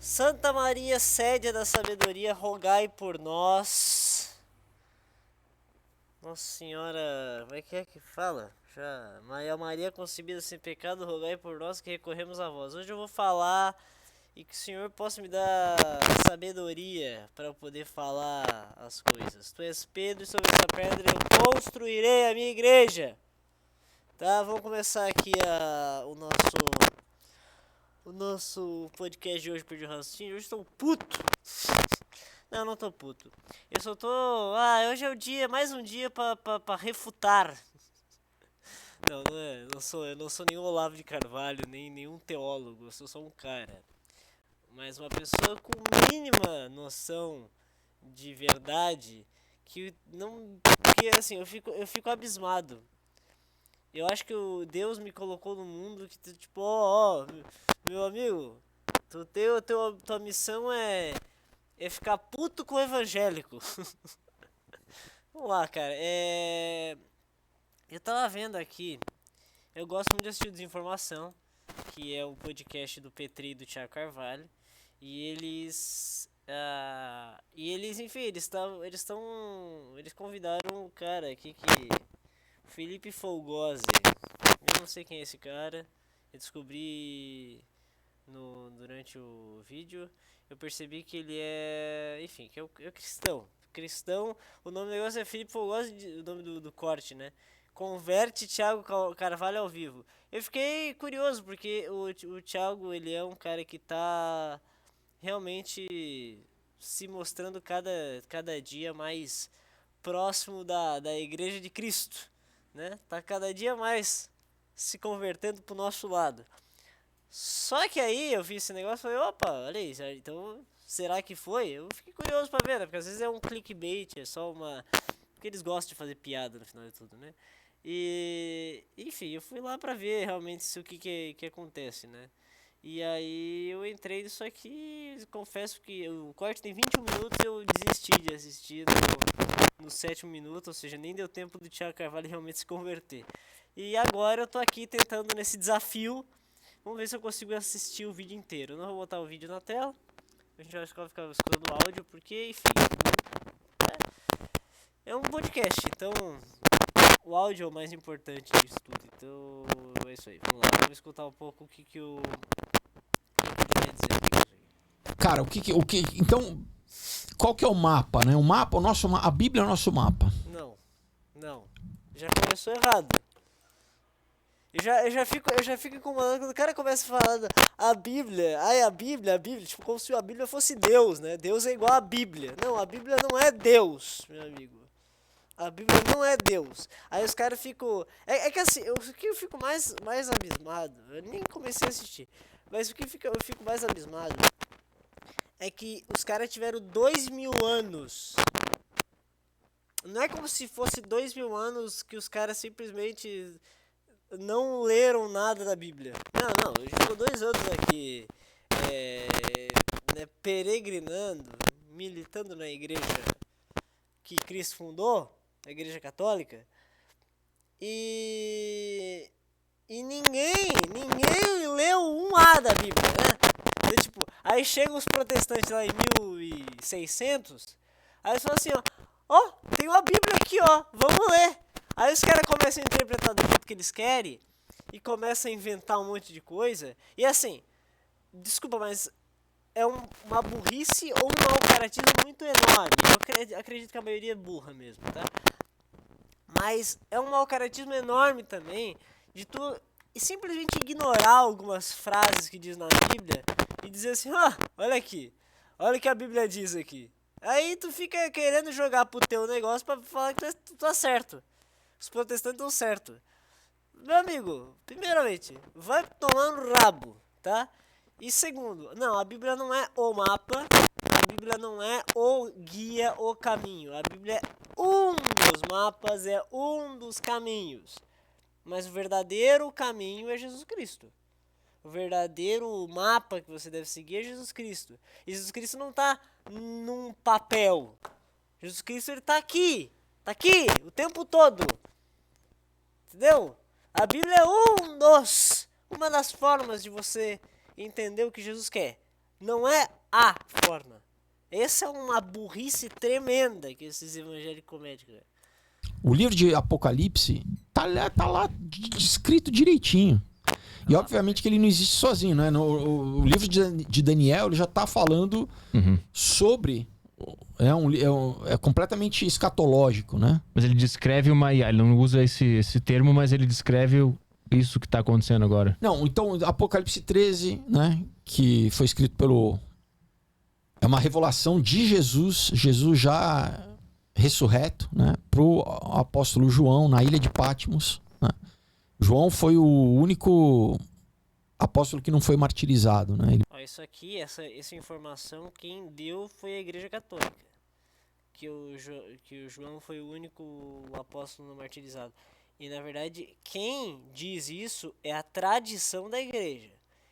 Santa Maria, sede da sabedoria, rogai por nós. Nossa Senhora, como é que fala? Já, Maria concebida sem pecado, rogai por nós que recorremos a vós. Hoje eu vou falar e que o Senhor possa me dar sabedoria para eu poder falar as coisas. Tu és Pedro e sobre essa pedra eu construirei a minha igreja. Tá, vamos começar aqui o nosso podcast de hoje. Perdi o raciocínio. Hoje estou puto. Não tô puto. Eu só tô. Hoje é o dia, mais um dia pra refutar. Não, não é. Eu não sou nenhum Olavo de Carvalho, nem nenhum teólogo. Eu sou só um cara. Mas uma pessoa com mínima noção de verdade que não. Que assim, eu fico abismado. Eu acho que o Deus me colocou no mundo que, tipo, meu amigo, tua missão é ficar puto com o evangélico. Vamos lá, cara. Eu tava vendo aqui. Eu gosto muito de assistir Desinformação, que é o podcast do Petri e do Thiago Carvalho. E eles, enfim, eles convidaram um cara aqui Felipe Folgose. Eu não sei quem é esse cara. Eu descobri durante o vídeo. Eu percebi que ele é, enfim, que é cristão. Cristão, o nome do negócio é Felipe Folgose, o nome do corte, né? Converte Thiago Carvalho ao vivo. Eu fiquei curioso porque o Thiago, ele é um cara que tá realmente se mostrando cada dia mais próximo da Igreja de Cristo, né? Tá cada dia mais se convertendo pro nosso lado. Só que aí eu vi esse negócio e falei, opa, olha isso, então será que foi? Eu fiquei curioso pra ver, né? Porque às vezes é um clickbait, é só uma... Porque eles gostam de fazer piada no final de tudo, né? E, enfim, eu fui lá pra ver realmente o que acontece, né? E aí eu entrei nisso aqui, confesso que o corte tem 21 minutos, eu desisti de assistir no sétimo minuto, ou seja, nem deu tempo do Thiago Carvalho realmente se converter. E agora eu tô aqui tentando nesse desafio. Vamos ver se eu consigo assistir o vídeo inteiro. Eu não vou botar o vídeo na tela. A gente vai ficar escutando o áudio, porque, enfim, é um podcast, então o áudio é o mais importante disso tudo. Então é isso aí. Vamos lá, vamos escutar um pouco o que quer dizer aqui. Cara, então, qual que é o mapa, né? O mapa, a Bíblia é o nosso mapa. Não. Já começou errado. Eu já fico incomodado quando o cara começa falando a Bíblia, a Bíblia, tipo, como se a Bíblia fosse Deus, né? Deus é igual a Bíblia. Não, a Bíblia não é Deus, meu amigo. A Bíblia não é Deus. Aí os caras ficam... É que assim, eu fico mais abismado. Eu nem comecei a assistir. Mas eu fico mais abismado é que os caras tiveram 2000 anos. Não é como se fosse 2000 anos que os caras simplesmente não leram nada da Bíblia. Não. Eu estou 2 anos aqui peregrinando, militando na igreja que Cristo fundou, a igreja católica. E ninguém leu um A da Bíblia, né? Tipo, aí chegam os protestantes lá em 1600, aí eles falam assim, ó, tem uma Bíblia aqui, ó, vamos ler. Aí os caras começam a interpretar do jeito que eles querem e começam a inventar um monte de coisa. E assim, desculpa, mas é uma burrice ou um mau caratismo muito enorme. Eu acredito que a maioria é burra mesmo, tá? Mas é um mau caratismo enorme também de tu simplesmente ignorar algumas frases que diz na Bíblia e dizer assim, olha aqui, olha o que a Bíblia diz aqui. Aí tu fica querendo jogar pro teu negócio pra falar que tu tá certo. Os protestantes estão certo. Meu amigo, primeiramente, vai tomar no rabo, tá? E segundo, não, a Bíblia não é o mapa, a Bíblia não é o guia, o caminho. A Bíblia é um dos mapas, é um dos caminhos. Mas o verdadeiro caminho é Jesus Cristo. O verdadeiro mapa que você deve seguir é Jesus Cristo. E Jesus Cristo não está num papel. Jesus Cristo, ele tá aqui o tempo todo. Entendeu? A Bíblia é uma das formas de você entender o que Jesus quer. Não é a forma. Essa é uma burrice tremenda que esses evangélicos cometem, cara. O livro de Apocalipse tá lá descrito direitinho. E obviamente que ele não existe sozinho, né? O livro de Daniel ele já tá falando sobre... É completamente escatológico, né? Mas ele descreve uma IA, ele não usa esse termo, mas ele descreve isso que tá acontecendo agora. Não, então Apocalipse 13, né? Que foi escrito pelo... É uma revelação de Jesus já ressurreto, né? Pro apóstolo João na ilha de Patmos, né? João foi o único apóstolo que não foi martirizado, né? Isso aqui, essa informação, quem deu foi a Igreja Católica. Que o João foi o único apóstolo não martirizado. E na verdade, quem diz isso é a tradição da igreja.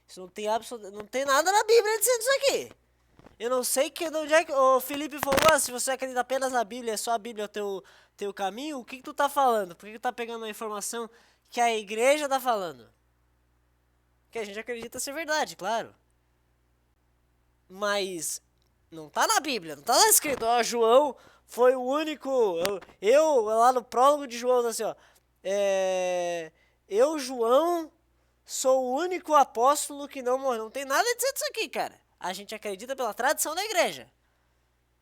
Isso não tem nada na Bíblia dizendo isso aqui. Eu não sei de onde é que o Felipe falou, se você acredita apenas na Bíblia, é só a Bíblia o teu caminho, o que tu tá falando? Por que tu tá pegando a informação que a igreja tá falando? Que a gente acredita ser verdade, claro. Mas não tá na Bíblia, não tá lá escrito, João foi o único, eu lá no prólogo de João, assim, eu, João, sou o único apóstolo que não morreu. Não tem nada a dizer disso aqui, cara. A gente acredita pela tradição da igreja.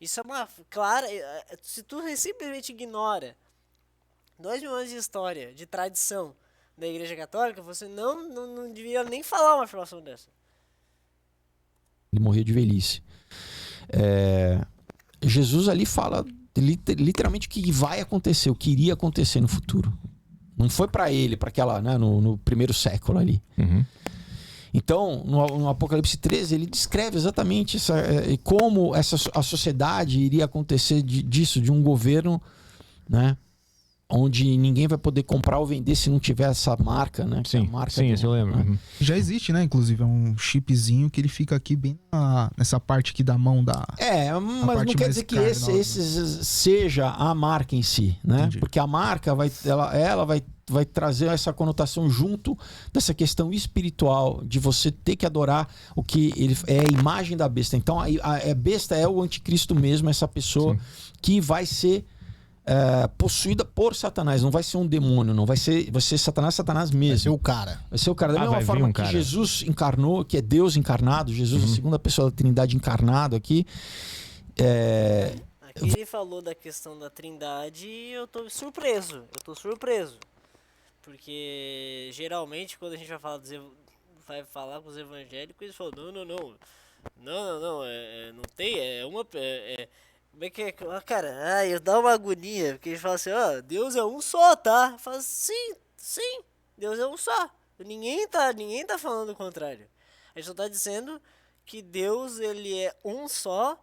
Isso é uma clara... Se tu simplesmente ignora 2000 anos de história, de tradição da igreja católica, você não devia nem falar uma afirmação dessa. Ele morreu de velhice. Jesus ali fala literalmente o que vai acontecer, o que iria acontecer no futuro. Não foi para ele, para aquela, né, no primeiro século ali. Então, no Apocalipse 13, ele descreve exatamente como a sociedade iria acontecer disso, de um governo, né, onde ninguém vai poder comprar ou vender se não tiver essa marca, né? Sim, isso eu lembro. Né? Já existe, né? Inclusive, é um chipzinho que ele fica aqui bem nessa parte aqui da mão da... mas não quer dizer que esse seja a marca em si, né? Entendi. Porque a marca ela vai trazer essa conotação junto dessa questão espiritual de você ter que adorar o que ele é a imagem da besta. Então a besta é o anticristo mesmo, essa pessoa que vai ser possuída por Satanás. Não vai ser um demônio, não vai ser Satanás mesmo. Vai ser o cara. Vai ser o cara. Da mesma forma que Jesus encarnou, que é Deus encarnado, Jesus, a segunda pessoa da Trindade encarnado aqui. Aqui ele falou da questão da Trindade e eu tô surpreso. Porque geralmente quando a gente vai falar com os evangélicos, eles falam, não, não tem, como é que é? Cara, eu dá uma agonia, porque eles falam assim, Deus é um só, tá? Fala sim, Deus é um só. Ninguém tá falando o contrário. A gente só tá dizendo que Deus, ele é um só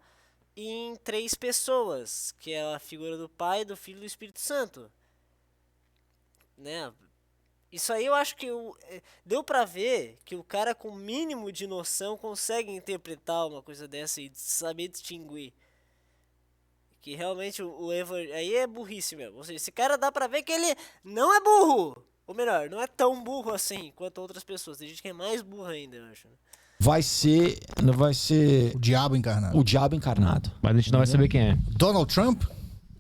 em 3 pessoas, que é a figura do Pai, do Filho e do Espírito Santo. Né? Isso aí eu acho que deu pra ver que o cara com mínimo de noção consegue interpretar uma coisa dessa e saber distinguir. Que realmente aí é burrice mesmo. Ou seja, esse cara dá pra ver que ele não é burro. Ou melhor, não é tão burro assim quanto outras pessoas. Tem gente que é mais burra ainda, eu acho. Vai ser o diabo encarnado. O diabo encarnado. Mas a gente não vai saber quem é. Donald Trump?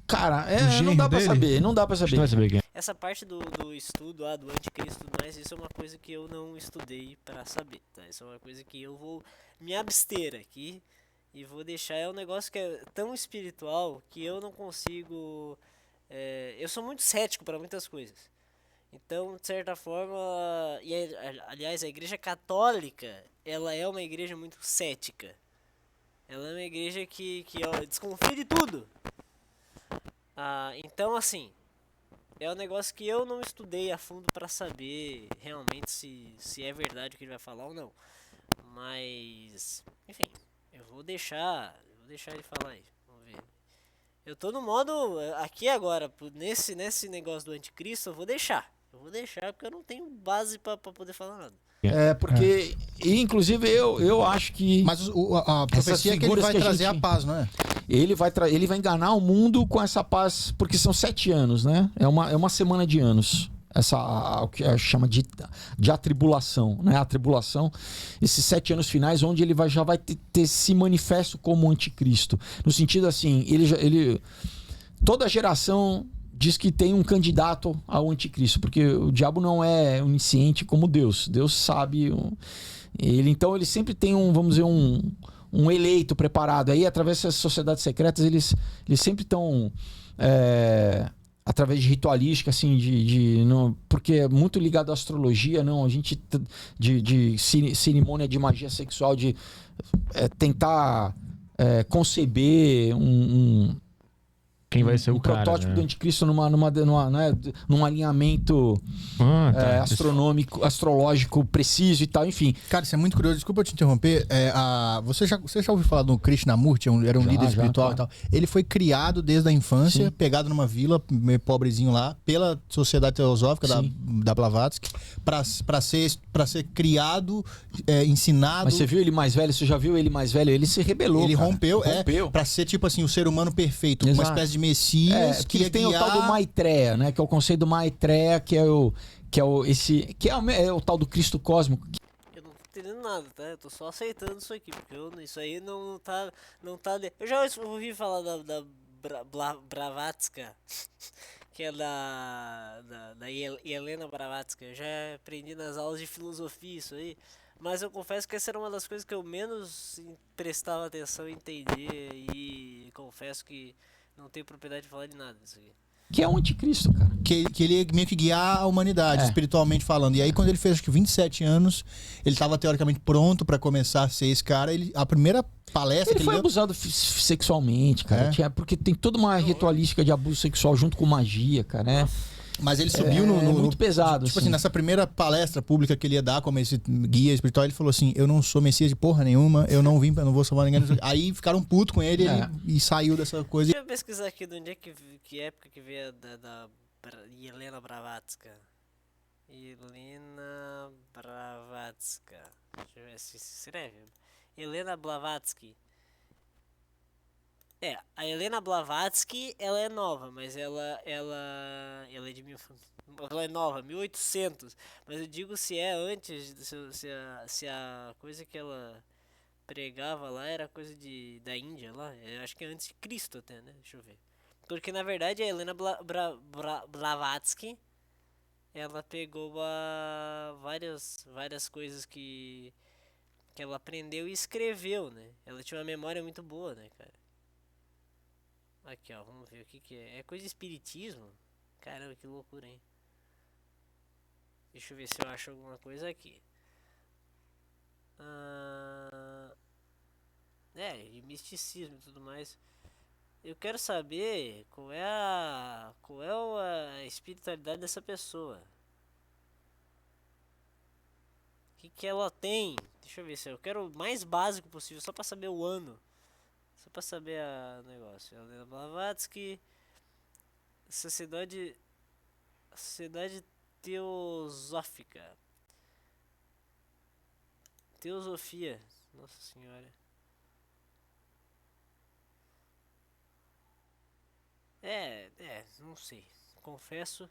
Cara, não dá pra saber. Não dá pra A gente saber. não vai saber quem é. Essa parte do estudo do anticristo e tudo mais, isso é uma coisa que eu não estudei pra saber, tá? Isso é uma coisa que eu vou me abster aqui e vou deixar. É um negócio que é tão espiritual que eu não consigo... eu sou muito cético para muitas coisas. Então, de certa forma... aliás, a Igreja Católica, ela é uma igreja muito cética. Ela é uma igreja que desconfia de tudo. Então, assim... É um negócio que eu não estudei a fundo pra saber realmente se é verdade o que ele vai falar ou não. Mas, enfim, eu vou deixar ele falar aí. Vamos ver. Eu tô no modo aqui agora, nesse negócio do anticristo, eu vou deixar porque eu não tenho base pra poder falar nada. Porque, inclusive, eu acho que... Mas a profecia é que ele vai trazer a paz, não é? Ele vai enganar o mundo com essa paz, porque são 7 anos, né? É uma semana de anos. o que chama de atribulação, né? A tribulação, esses 7 anos finais, onde ele já vai ter se manifesto como anticristo. No sentido assim, toda geração diz que tem um candidato ao anticristo, porque o diabo não é onisciente como Deus. Deus sabe. Então ele sempre tem vamos dizer, um eleito preparado. Aí, através dessas sociedades secretas, eles sempre estão... através de ritualística, assim, porque é muito ligado à astrologia, não, a gente de cerimônia de magia sexual, de tentar conceber quem vai ser o cara, protótipo né? do anticristo num alinhamento astronômico, astrológico preciso e tal, enfim. Cara, isso é muito curioso, desculpa te interromper. Você já ouviu falar do Krishnamurti? Era um líder espiritual, claro. E tal. Ele foi criado desde a infância, sim, pegado numa vila, meio pobrezinho lá, pela Sociedade Teosófica da Blavatsky, para ser criado, ensinado. Mas você viu ele mais velho? Você já viu ele mais velho? Ele se rebelou. Ele rompeu. Para ser tipo assim, o ser humano perfeito, exato, uma espécie de Messias que tem o tal do Maitreya, né? Que é o conceito do Maitreya, que é o tal do Cristo cósmico. Eu não tô entendendo nada, tá? Eu tô só aceitando isso aqui, porque isso aí não tá. Eu já ouvi falar da Blavatsky, que é da Helena Blavatsky. Eu já aprendi nas aulas de filosofia isso aí. Mas eu confesso que essa era uma das coisas que eu menos prestava atenção em entender. E confesso que não tenho propriedade de falar de nada disso aqui. Que é o anticristo, cara. Que ele meio que guiar a humanidade, espiritualmente falando. E aí, quando ele fez, acho que 27 anos, ele estava teoricamente pronto para começar a ser esse cara. A primeira palestra ele foi abusado sexualmente, cara. Porque tem toda uma ritualística de abuso sexual junto com magia, cara, né? Mas ele subiu muito pesado. Tipo assim, nessa primeira palestra pública que ele ia dar como esse guia espiritual, ele falou assim: eu não sou messias de porra nenhuma, eu não vou salvar ninguém. Aí ficaram putos com ele e saiu dessa coisa. Deixa eu pesquisar aqui de onde é que época que veio da Helena Blavatsky. Helena Blavatsky. Deixa eu ver se escreve. Helena Blavatsky. A Helena Blavatsky, ela é nova, mas ela é de ela é nova, 1800. Mas eu digo se é antes, se a coisa que ela pregava lá era coisa da Índia lá. Eu acho que é antes de Cristo até, né? Deixa eu ver. Porque na verdade a Helena Blavatsky, ela pegou várias coisas que ela aprendeu e escreveu, né? Ela tinha uma memória muito boa, né, cara? Aqui, ó, vamos ver o que é. É coisa de espiritismo? Caramba, que loucura, hein? Deixa eu ver se eu acho alguma coisa aqui. De misticismo e tudo mais. Eu quero saber qual é a espiritualidade dessa pessoa. O que ela tem? Deixa eu ver se eu quero o mais básico possível, só pra saber o ano. Só pra saber o negócio. Helena Blavatsky, Sociedade Teosófica. Teosofia. Nossa senhora. Não sei. Confesso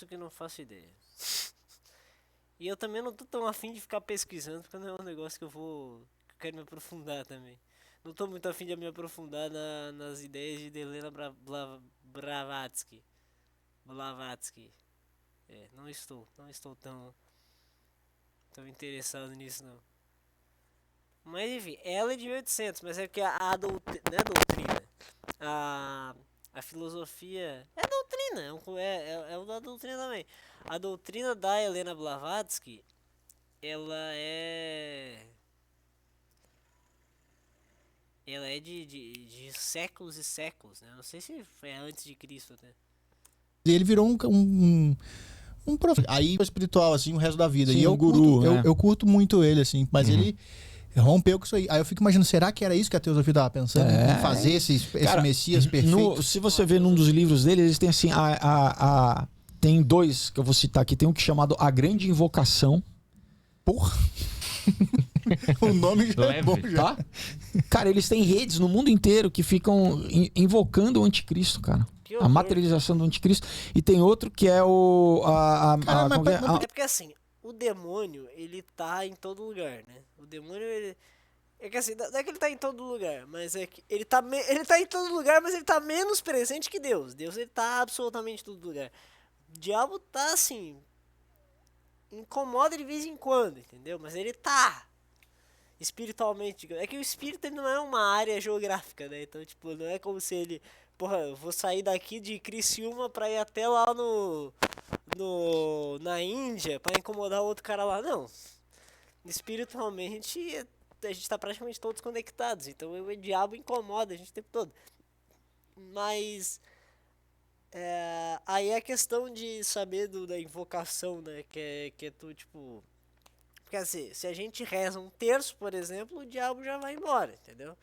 que não faço ideia. E eu também não tô tão afim de ficar pesquisando, porque não é um negócio que eu quero me aprofundar também. Não tô muito afim de me aprofundar nas ideias de Helena Blavatsky. Não estou tão interessado nisso, não. Mas enfim, ela é de 1800, mas é porque a doutrina. A filosofia é doutrina, é uma doutrina também. A doutrina da Helena Blavatsky, ela é de séculos e séculos, né? Não sei se foi antes de Cristo até. E ele virou um profeta. Aí espiritual, assim, o resto da vida. Sim, e eu guru, curto, né? eu curto muito ele, assim, mas ele rompeu com isso aí. Aí eu fico imaginando, será que era isso que a teosofia tava pensando? Em fazer esse Messias perfeito? Se você ver num dos livros dele, eles têm assim, tem dois que eu vou citar aqui. Tem um que é chamado A Grande Invocação. Porra! O nome já é Leve, bom, já. Tá? Cara, eles têm redes no mundo inteiro que ficam invocando o anticristo, cara. Que A horror. materialização do anticristo. E tem outro que é o... Cara, mas como é? É porque assim, o demônio, ele tá em todo lugar, né? O demônio, ele... É que assim, não é que ele tá em todo lugar, mas é que ele tá em todo lugar, mas ele tá menos presente que Deus. Deus, ele tá absolutamente em todo lugar. O diabo tá assim, incomoda de vez em quando, entendeu? Mas ele tá espiritualmente. É que o espírito, ele não é uma área geográfica, né? Então, tipo, não é como se ele... Porra, eu vou sair daqui de Criciúma pra ir até lá na Índia pra incomodar outro cara lá. Não. Espiritualmente, a gente tá praticamente todos conectados. Então o diabo incomoda a gente o tempo todo. Mas aí é a questão de saber da invocação, né? Que é tu, tipo... Porque assim, se a gente reza um terço, por exemplo, o diabo já vai embora, entendeu?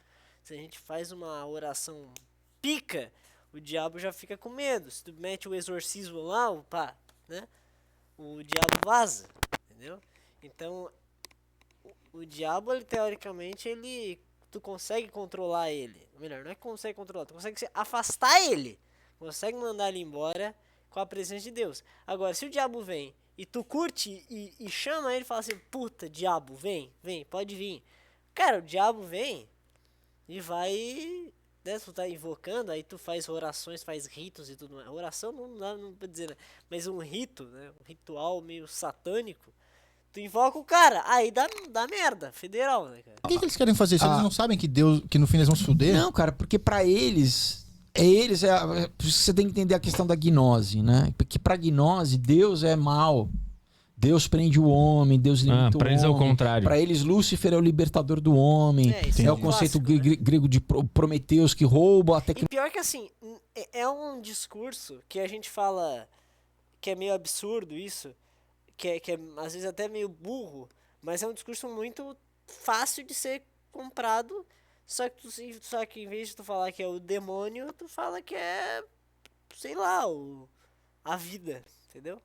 Se a gente faz uma oração pica, o diabo já fica com medo. Se tu mete o exorcismo lá, opa, né? O diabo vaza, entendeu? Então, o diabo, ele, teoricamente, tu consegue controlar ele. Ou melhor, não é que consegue controlar, tu consegue afastar ele. Consegue mandar ele embora com a presença de Deus. Agora, se o diabo vem e tu curte e chama ele e fala assim, puta, diabo, vem, pode vir. Cara, o diabo vem e vai... Né, tu tá invocando, aí tu faz orações, faz ritos e tudo mais. Oração não dá pra dizer, né? Mas um rito, né? Um ritual meio satânico. Tu invoca o cara, aí dá merda, federal, né, cara? Por que eles querem fazer isso? Eles não sabem que Deus, que no fim eles vão se fuder? Não, cara, porque pra eles... Por isso que você tem que entender a questão da gnose, né? Porque pra gnose, Deus é mal. Deus prende o homem, Deus limita o homem. Pra eles é o contrário. Pra eles, Lúcifer é o libertador do homem. Isso É o conceito clássico, né? grego de Prometeus que rouba até que... E pior que assim, é um discurso que a gente fala que é meio absurdo isso, que é às vezes até meio burro, mas é um discurso muito fácil de ser comprado, só que em vez de tu falar que é o demônio, tu fala que é, sei lá, a vida, entendeu?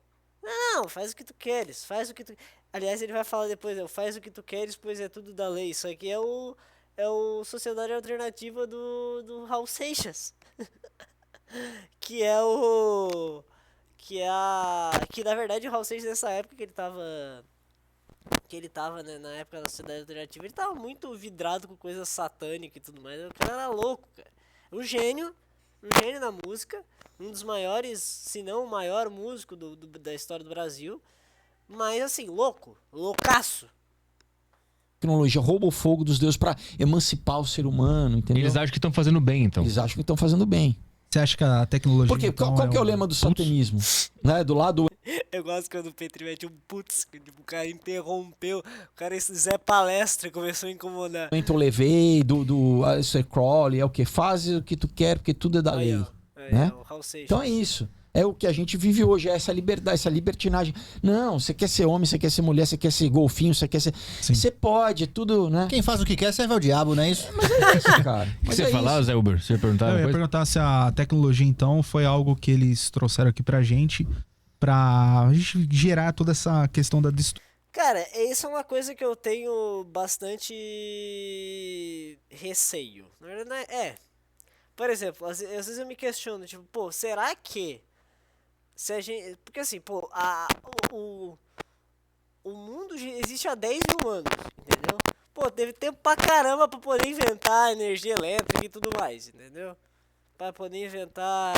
Não, faz o que tu queres, faz o que tu... Aliás, ele vai falar depois, faz o que tu queres, pois é tudo da lei. Isso aqui é o Sociedade Alternativa do Raul Seixas. Que é o... Que na verdade o Raul Seixas, nessa época que ele tava, né, na época da Sociedade Alternativa, ele tava muito vidrado com coisa satânica e tudo mais. O cara era louco, cara. Um gênio da música, um dos maiores, se não o maior músico da história do Brasil, mas assim, loucaço. tecnologia rouba o fogo dos deuses pra emancipar o ser humano, entendeu? Eles acham que estão fazendo bem, então. Eles acham que estão fazendo bem. Você acha que a tecnologia... Porque então, qual que é o lema do satanismo? Né? Do lado Eu gosto quando o Petri mete um putz, que tipo, o cara interrompeu, o cara Zé Palestra começou a incomodar. eu levei, do Aleister Crowley, é o que? Faz o que tu quer, porque tudo é da lei. Né? O Raul Seixas. Então é isso. É o que a gente vive hoje, é essa liberdade, essa libertinagem. Não, você quer ser homem, você quer ser mulher, você quer ser golfinho, você quer ser... Sim. Você pode, é tudo, né? Quem faz o que quer serve ao diabo, não é isso? Mas é isso, cara. O que Mas você é ia falar, isso. Zé Uber? Você ia perguntar Eu uma ia coisa? perguntar se a tecnologia, então, foi algo que eles trouxeram aqui pra gente pra gente gerar toda essa questão da distorção. Cara, isso é uma coisa que eu tenho bastante receio. Na verdade, não é. Por exemplo, às vezes eu me questiono, tipo, pô, será que se a gente... Porque assim, pô, o mundo existe há 10 mil anos, entendeu? Pô, teve tempo pra caramba pra poder inventar energia elétrica e tudo mais, entendeu? Pra poder inventar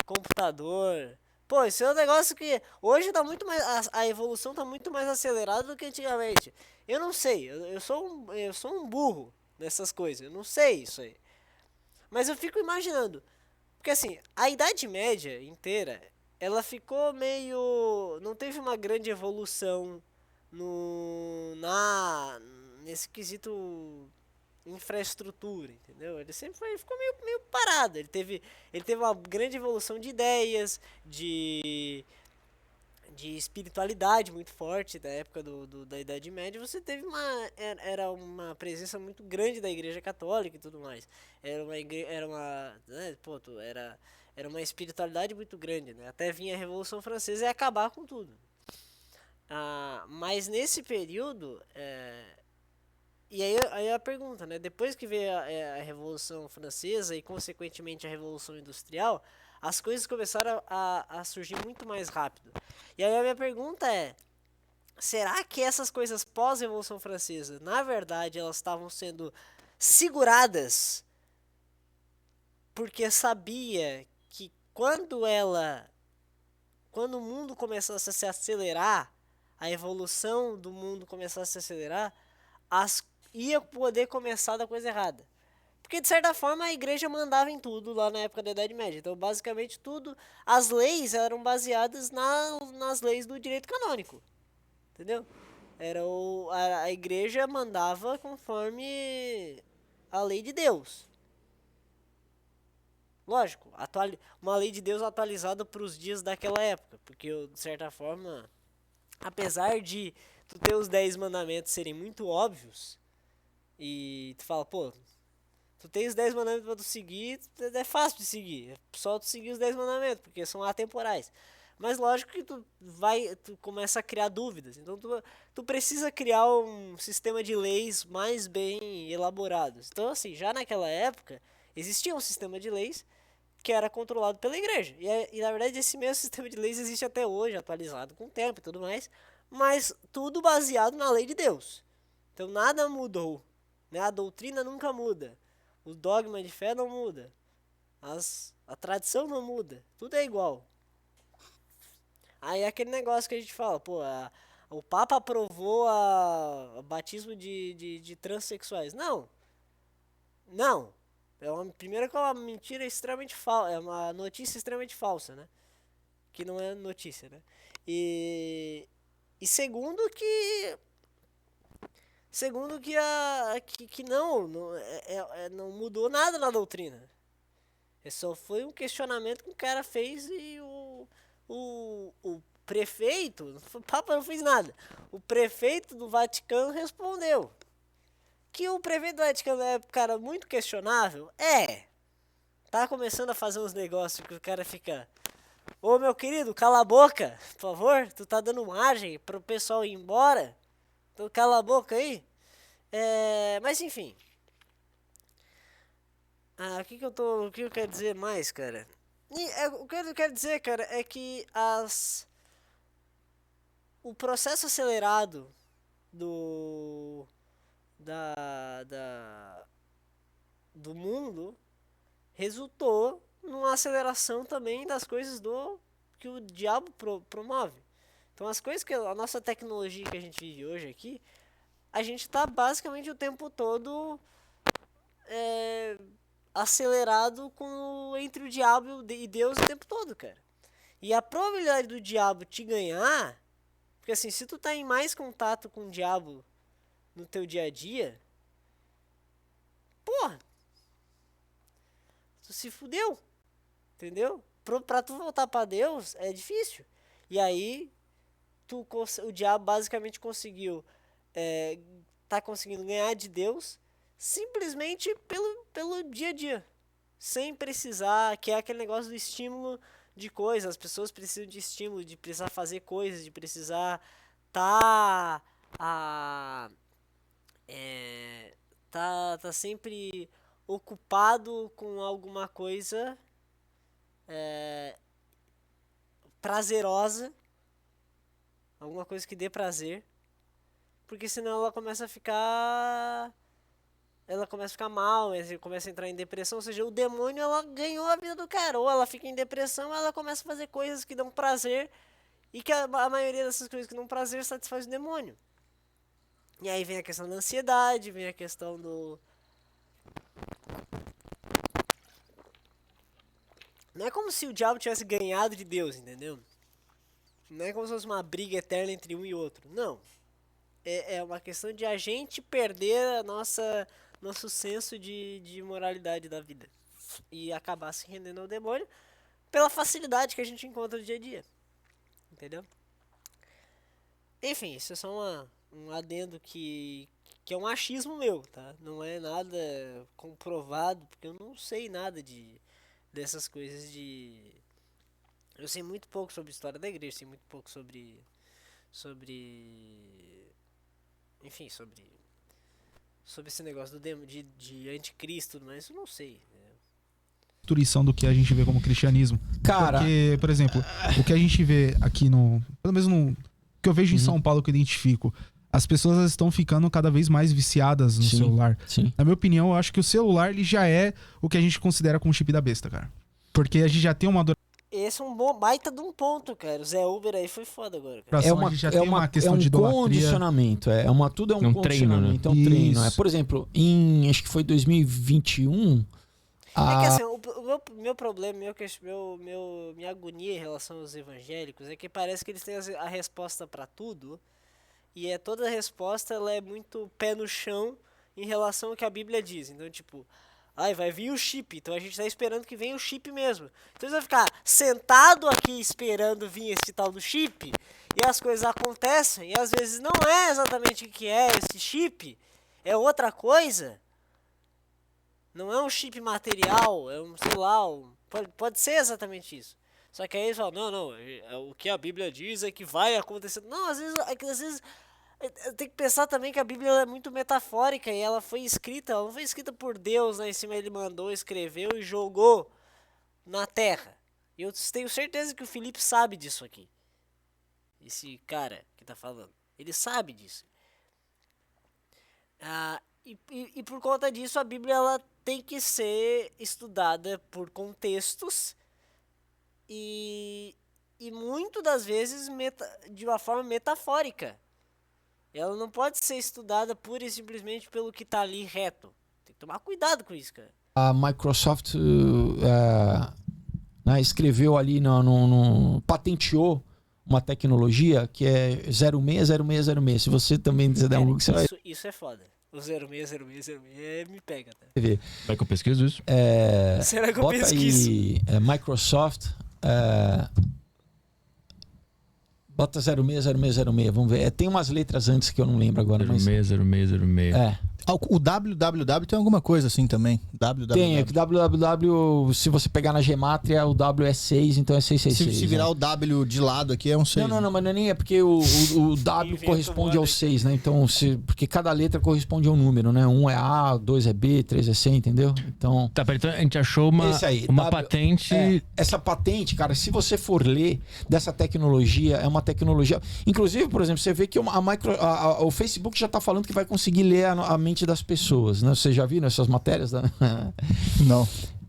computador. Pô, isso é um negócio que hoje tá muito mais... A evolução tá muito mais acelerada do que antigamente. Eu não sei, eu sou um burro nessas coisas, eu não sei isso aí. Mas eu fico imaginando, porque assim, a Idade Média inteira, ela ficou meio... Não teve uma grande evolução nesse quesito infraestrutura, entendeu? Ele sempre ficou meio parado. Ele teve uma grande evolução de ideias, de espiritualidade muito forte da época da Idade Média. Você teve era uma presença muito grande da Igreja Católica e tudo mais. Era uma espiritualidade muito grande, né? Até vinha a Revolução Francesa e ia acabar com tudo. Mas nesse período E aí a pergunta, né? Depois que veio a Revolução Francesa e, consequentemente, a Revolução Industrial, as coisas começaram a surgir muito mais rápido. E aí a minha pergunta é, será que essas coisas pós-Revolução Francesa, na verdade, elas estavam sendo seguradas porque sabia que quando o mundo começasse a se acelerar, a evolução do mundo começasse a se acelerar, ia poder começar da coisa errada. Porque, de certa forma, a igreja mandava em tudo lá na época da Idade Média. Então, basicamente, tudo... As leis eram baseadas nas leis do direito canônico. Entendeu? A igreja mandava conforme a lei de Deus. Lógico, uma lei de Deus atualizada para os dias daquela época. Porque, de certa forma, apesar de tu ter os 10 mandamentos serem muito óbvios, e tu fala, pô, tu tem os 10 mandamentos pra tu seguir, é fácil de seguir. É só tu seguir os 10 mandamentos, porque são atemporais. Mas lógico que tu começa a criar dúvidas. Então tu precisa criar um sistema de leis mais bem elaborados. Então assim, já naquela época, existia um sistema de leis que era controlado pela igreja. E na verdade esse mesmo sistema de leis existe até hoje, atualizado com o tempo e tudo mais. Mas tudo baseado na lei de Deus. Então nada mudou. Né? A doutrina nunca muda. O dogma de fé não muda. A tradição não muda. Tudo é igual. Aí é aquele negócio que a gente fala, pô, o Papa aprovou o batismo de transexuais. Não. Não. Primeiro que é uma mentira extremamente falsa. É uma notícia extremamente falsa, né? Que não é notícia, né? E segundo que... Segundo que não mudou nada na doutrina. Só foi um questionamento que o cara fez e o prefeito, o Papa não fez nada. O prefeito do Vaticano respondeu. Que o prefeito do Vaticano é um cara muito questionável? Tá começando a fazer uns negócios que o cara fica... Ô meu querido, cala a boca, por favor. Tu tá dando margem pro pessoal ir embora. Então cala a boca aí. Mas enfim. O que eu quero dizer mais, cara? O que eu quero dizer, cara, é que o processo acelerado do mundo resultou numa aceleração também das coisas que o diabo promove. Então as coisas que a nossa tecnologia que a gente vive hoje aqui, a gente tá basicamente o tempo todo acelerado entre o diabo e Deus o tempo todo, cara. E a probabilidade do diabo te ganhar, porque assim, se tu tá em mais contato com o diabo no teu dia a dia, porra, tu se fudeu, entendeu? Pra tu voltar pra Deus é difícil. E aí o diabo basicamente tá conseguindo ganhar de Deus simplesmente pelo dia a dia, sem precisar, que é aquele negócio do estímulo de coisas. As pessoas precisam de estímulo, de precisar fazer coisas, de precisar tá sempre ocupado com alguma coisa prazerosa, alguma coisa que dê prazer, porque senão ela começa a ficar mal, começa a entrar em depressão. Ou seja, o demônio, ela ganhou a vida do cara, ou ela fica em depressão, ou ela começa a fazer coisas que dão prazer, e que a maioria dessas coisas que dão prazer satisfaz o demônio. E aí vem a questão da ansiedade, vem a questão do... Não é como se o diabo tivesse ganhado de Deus, entendeu? Não é como se fosse uma briga eterna entre um e outro. Não. É uma questão de a gente perder nosso senso de moralidade da vida. E acabar se rendendo ao demônio pela facilidade que a gente encontra no dia a dia. Entendeu? Enfim, isso é só um adendo que é um achismo meu, tá? Não é nada comprovado, porque eu não sei nada dessas coisas de... Eu sei muito pouco sobre a história da igreja, sei muito pouco sobre... Enfim, sobre esse negócio de anticristo, mas eu não sei. Instituição do que a gente vê como cristianismo. Cara, Porque, por exemplo, o que a gente vê aqui pelo menos no que eu vejo em São Paulo, que eu identifico, as pessoas elas estão ficando cada vez mais viciadas no celular. Sim. Na minha opinião, eu acho que o celular ele já é o que a gente considera como chip da besta, cara. Porque a gente já tem uma Esse é um bom baita de um ponto, cara. O Zé Uber aí foi foda agora, cara. adoração, a gente já tem uma questão de idolatria. condicionamento, tudo é um Treino, condicionamento, né? é um treino. Isso. Por exemplo, acho que foi 2021, É que assim, o meu problema, minha agonia em relação aos evangélicos é que parece que eles têm a resposta pra tudo, e toda a resposta ela é muito pé no chão em relação ao que a Bíblia diz. Então, tipo, vai vir o chip, então a gente tá esperando que venha o chip mesmo. Então você vai ficar sentado aqui esperando vir esse tal do chip, e as coisas acontecem, e às vezes não é exatamente o que é esse chip, é outra coisa. Não é um chip material, é um, sei lá, pode ser exatamente isso. Só que aí eles falam, não, o que a Bíblia diz é que vai acontecer. Não, às vezes tem que pensar também que a Bíblia ela é muito metafórica e ela não foi escrita por Deus, né? Em cima ele mandou, escreveu e jogou na terra. E eu tenho certeza que o Felipe sabe disso aqui. Esse cara que tá falando. Ele sabe disso. E por conta disso a Bíblia ela tem que ser estudada por contextos e muito das vezes de uma forma metafórica. Ela não pode ser estudada pura e simplesmente pelo que tá ali reto. Tem que tomar cuidado com isso, cara. a Microsoft escreveu ali, patenteou uma tecnologia que é 060606. Se você também der um Google, você vai Isso é foda. O 060606 me pega, tá? ver. Vai que eu pesquiso isso? Será que eu Bota pesquiso? aí Microsoft, bota 060606, vamos ver. Tem umas letras antes que eu não lembro agora, mas 060606. O www tem alguma coisa assim também. www. tem, é que www, se você pegar na Gematria, o W é 6, então é 666. Se virar né? o W de lado aqui é um 6. Não, mas não é nem porque o W Inventa corresponde moda ao 6, né? Então, porque cada letra corresponde a um número, né? 1 é A, 2 é B, 3 é C, entendeu? Então, Tá, peraí, então a gente achou esse aí, uma patente. essa patente, cara, se você for ler dessa tecnologia, é uma tecnologia. Inclusive, por exemplo, você vê que o Facebook já tá falando que vai conseguir ler a mente das pessoas, né? Você já viu essas matérias? Não.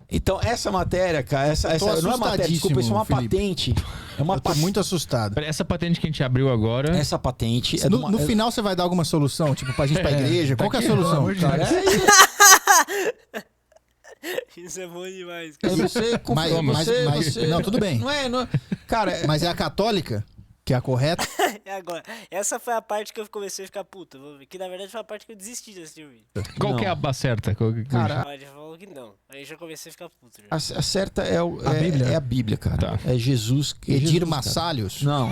Então, essa matéria, cara, essa não é matéria, desculpa, isso é uma Felipe. patente. É uma Eu tô muito assustado. Peraí, essa patente que a gente abriu agora. Essa patente é No final você vai dar alguma solução? Tipo, pra gente ir pra igreja? Qual que é a Daqui, solução? pelo amor de Cara, Isso é bom demais, É cara. você, Mas- não, tudo bem. Cara, Mas é a católica? Que é a correta? Agora, essa foi a parte que eu comecei a ficar puto. Que na verdade foi a parte que eu desisti de assistir o vídeo. Qual que é a certa? Cara, Mas ele falou que não. Aí já comecei a ficar puto. Já. a certa é Bíblia? é a Bíblia, cara. Tá. É Jesus. Edir Jesus, cara. Massalhos? Não.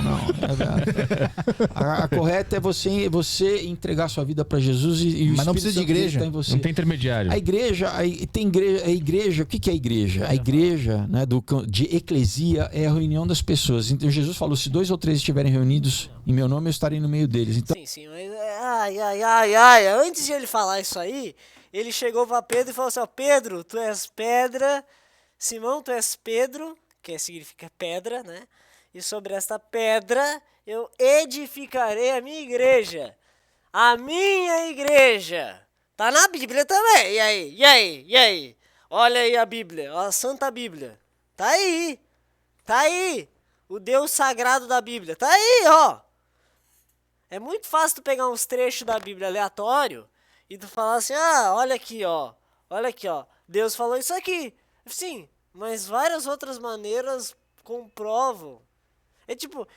A correta é você entregar sua vida para Jesus e o Mas não Espírito precisa de Santo igreja. tá em você. Não tem intermediário. A igreja, a igreja, o que é a igreja? A igreja, né, de eclesia é a reunião das pessoas. Então Jesus falou: se 2 ou 3 estiverem reunidos em meu nome, eu estarei no meio deles. Então, Sim, mas. Ai. Antes de ele falar isso aí, ele chegou pra Pedro e falou assim: ó, Pedro, tu és pedra. Simão, tu és Pedro, que significa pedra, né? E sobre esta pedra eu edificarei a minha igreja. A minha igreja. Tá na Bíblia também. E aí? Olha aí a Bíblia, a Santa Bíblia. Tá aí. O Deus sagrado da Bíblia. Tá aí, ó. É muito fácil tu pegar uns trechos da Bíblia aleatório e tu falar assim, olha aqui, ó. Deus falou isso aqui. Sim, mas várias outras maneiras comprovam. É tipo,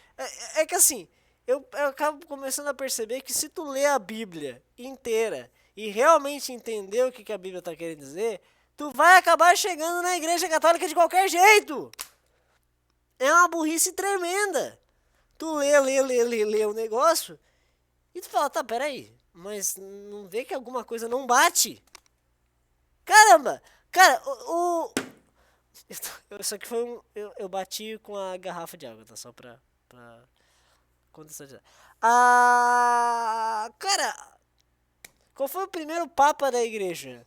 é que assim, eu acabo começando a perceber que se tu ler a Bíblia inteira e realmente entender o que a Bíblia tá querendo dizer, tu vai acabar chegando na Igreja Católica de qualquer jeito. É uma burrice tremenda. Tu lê o negócio e tu fala, tá, peraí, mas não vê que alguma coisa não bate? Caramba! Cara, isso aqui foi eu bati com a garrafa de água, tá? Só pra contextualizar. Cara, Qual foi o primeiro papa da igreja?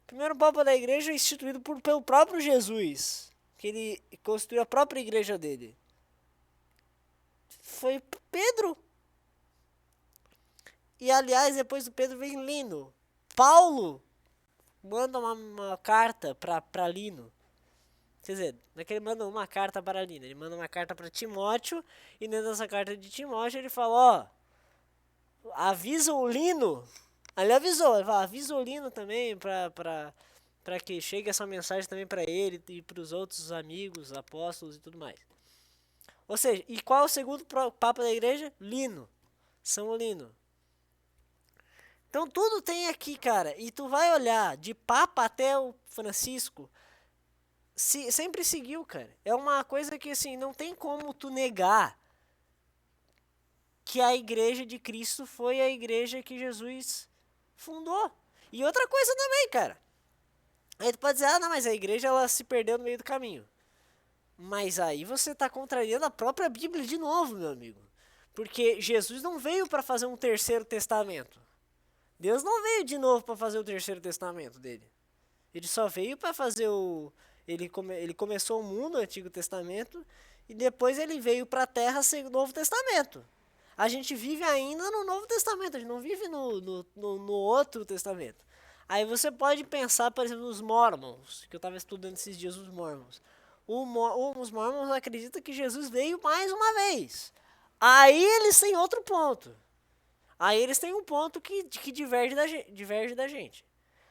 O primeiro papa da igreja é instituído pelo próprio Jesus, que ele construiu a própria igreja dele. Foi Pedro. E aliás, depois do Pedro vem Lino. Paulo manda uma carta para Lino. Quer dizer, não é que ele manda uma carta para Lino, ele manda uma carta para Timóteo, e dentro dessa carta de Timóteo ele fala, avisa o Lino. Ele avisou, ele fala, avisa o Lino também para que chegue essa mensagem também para ele e para os outros amigos, apóstolos e tudo mais. Ou seja, e qual é o segundo papa da igreja? Lino. São Lino. Então tudo tem aqui, cara. E tu vai olhar de papa até o Francisco, sempre seguiu, cara. É uma coisa que assim, não tem como tu negar que a igreja de Cristo foi a igreja que Jesus fundou. E outra coisa também, cara. Aí tu pode dizer, não, mas a igreja ela se perdeu no meio do caminho. Mas aí você está contrariando a própria Bíblia de novo, meu amigo. Porque Jesus não veio para fazer um terceiro testamento. Deus não veio de novo para fazer o terceiro testamento dele. Ele só veio para fazer ele começou o mundo, o Antigo Testamento, e depois ele veio para a Terra ser o Novo Testamento. A gente vive ainda no Novo Testamento, a gente não vive no outro Testamento. Aí você pode pensar, por exemplo, nos Mormons, que eu estava estudando esses dias os Mormons. Os Mormons acreditam que Jesus veio mais uma vez. Aí eles têm outro ponto. Aí eles têm um ponto que diverge da gente.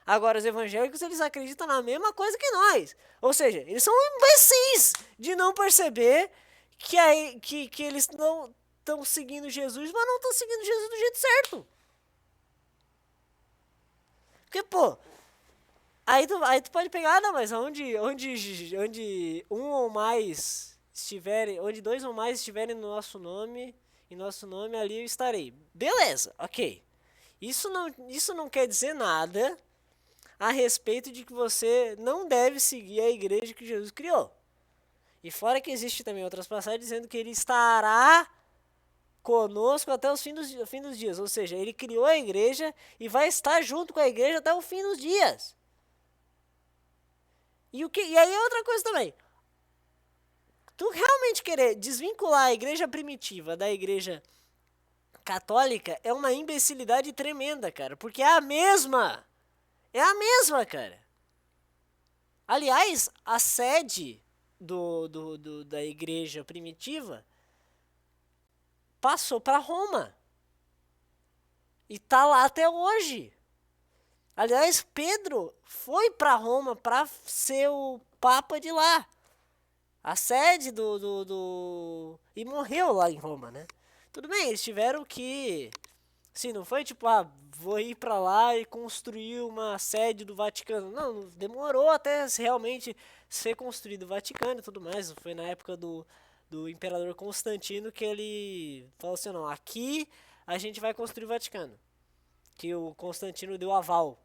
Agora, os evangélicos, eles acreditam na mesma coisa que nós. Ou seja, eles são imbecis de não perceber que eles não estão seguindo Jesus, mas não estão seguindo Jesus do jeito certo. Porque, pô, aí tu pode pegar, não, mas onde um ou mais estiverem, onde dois ou mais estiverem no nosso nome, em nosso nome ali eu estarei. Beleza, ok. Isso não quer dizer nada a respeito de que você não deve seguir a igreja que Jesus criou. E fora que existe também outras passagens dizendo que ele estará conosco até os fim dos dias. Ou seja, ele criou a igreja e vai estar junto com a igreja até o fim dos dias. E aí é outra coisa também. Tu realmente querer desvincular a igreja primitiva da igreja católica é uma imbecilidade tremenda, cara. Porque é a mesma. É a mesma, cara. Aliás, a sede da igreja primitiva passou para Roma. E tá lá até hoje. Aliás, Pedro foi para Roma para ser o papa de lá. A sede e morreu lá em Roma, né? Tudo bem, eles tiveram que... Sim, não foi tipo, vou ir para lá e construir uma sede do Vaticano. Não, demorou até realmente ser construído o Vaticano e tudo mais. Foi na época do imperador Constantino que ele falou assim, não, aqui a gente vai construir o Vaticano. Que o Constantino deu aval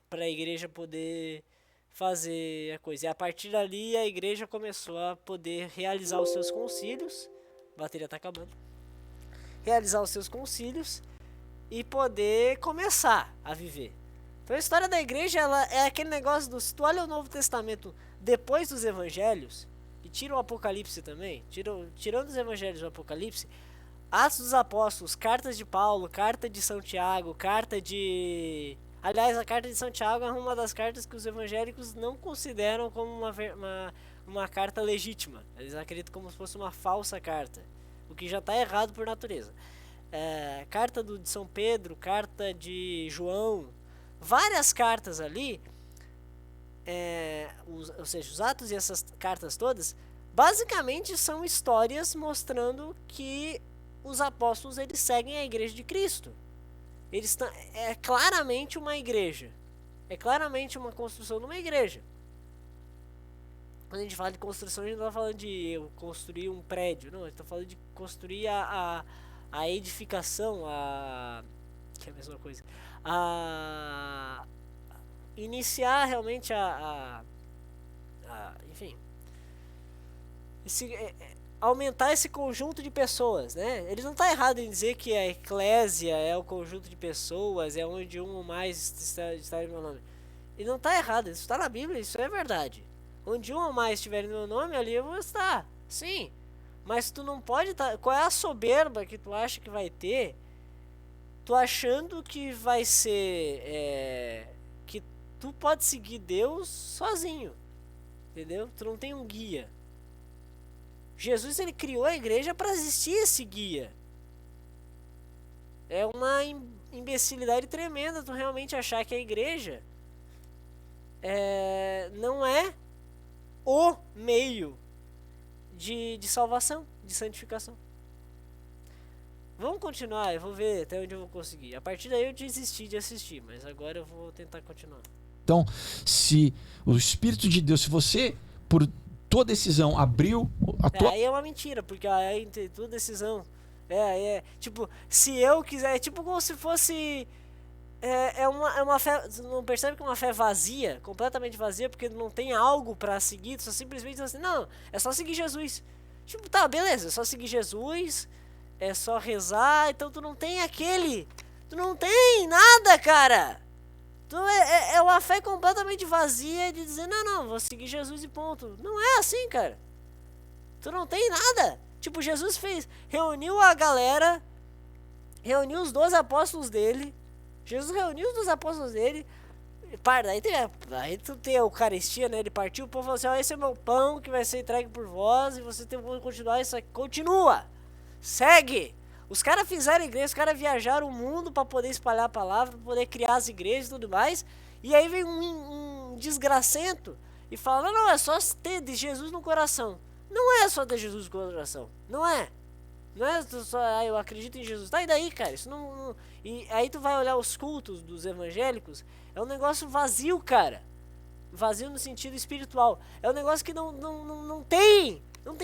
para a igreja poder fazer a coisa. E a partir dali a igreja começou a poder realizar os seus concílios. A bateria tá acabando. Realizar os seus concílios e poder começar a viver. Então a história da igreja ela é aquele negócio se tu olha o Novo Testamento depois dos evangelhos e tira o Apocalipse também, tirando os evangelhos do Apocalipse, Atos dos Apóstolos, cartas de Paulo, carta de Santiago, aliás, a carta de Santiago é uma das cartas que os evangélicos não consideram como uma carta legítima. Eles acreditam como se fosse uma falsa carta, o que já está errado por natureza. Carta de São Pedro, carta de João, várias cartas ali, ou seja, os Atos e essas cartas todas, basicamente são histórias mostrando que os apóstolos eles seguem a igreja de Cristo. É claramente uma igreja. É claramente uma construção de uma igreja. Quando a gente fala de construção, a gente não está falando de eu construir um prédio. Não, a gente está falando de construir a edificação, que é a mesma coisa. Iniciar realmente enfim. aumentar esse conjunto de pessoas, né? Ele não está errado em dizer que a eclésia é o conjunto de pessoas, é onde um ou mais está em meu nome. Ele não está errado, isso está na Bíblia, isso é verdade. Onde um ou mais estiver em meu nome, ali eu vou estar. Sim. Mas tu não pode estar... Qual é a soberba que tu acha que vai ter? Tu achando que vai ser... que tu pode seguir Deus sozinho. Entendeu? Tu não tem um guia. Jesus, ele criou a igreja para existir esse guia. É uma imbecilidade tremenda tu realmente achar que a igreja não é o meio de salvação, de santificação. Vamos continuar, eu vou ver até onde eu vou conseguir. A partir daí eu desisti de assistir, mas agora eu vou tentar continuar. Então, se o Espírito de Deus, se você, por tua decisão, abriu a tua... Aí é uma mentira, porque aí tua decisão... tipo, se eu quiser... É tipo como se fosse... É uma fé... Não percebe que é uma fé vazia? Completamente vazia, porque não tem algo pra seguir. Tu só simplesmente assim, não, é só seguir Jesus. Tipo, tá, beleza, é só seguir Jesus, é só rezar, então tu não tem aquele... Tu não tem nada, cara! Então é uma fé completamente vazia de dizer, não, vou seguir Jesus e ponto. Não é assim, cara. Tu não tem nada. Tipo, Jesus reuniu a galera, reuniu os 12 apóstolos dele. Jesus reuniu os 12 apóstolos dele. Aí tu tem a Eucaristia, né? Ele partiu, o povo falou assim, ó, esse é meu pão que vai ser entregue por vós e você tem que continuar isso aqui. Continua. Segue. Os caras fizeram igreja, os caras viajaram o mundo para poder espalhar a palavra, para poder criar as igrejas e tudo mais. E aí vem um desgracento e fala, não, é só ter de Jesus no coração. Não é só ter Jesus no coração. Não é. Não é só, eu acredito em Jesus. Tá, e daí, cara? Isso não... E aí tu vai olhar os cultos dos evangélicos, é um negócio vazio, cara. Vazio no sentido espiritual. É um negócio que não tem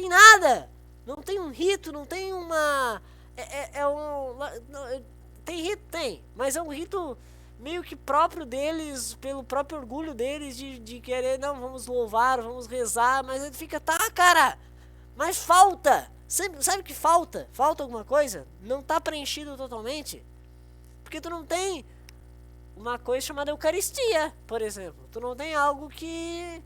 nada. Não tem um rito, não tem uma... Tem rito, tem, mas é um rito meio que próprio deles, pelo próprio orgulho deles de querer, não, vamos louvar, vamos rezar, mas ele fica, tá, cara, mas falta, sabe o que falta? Falta alguma coisa? Não tá preenchido totalmente, porque tu não tem uma coisa chamada Eucaristia, por exemplo, tu não tem algo que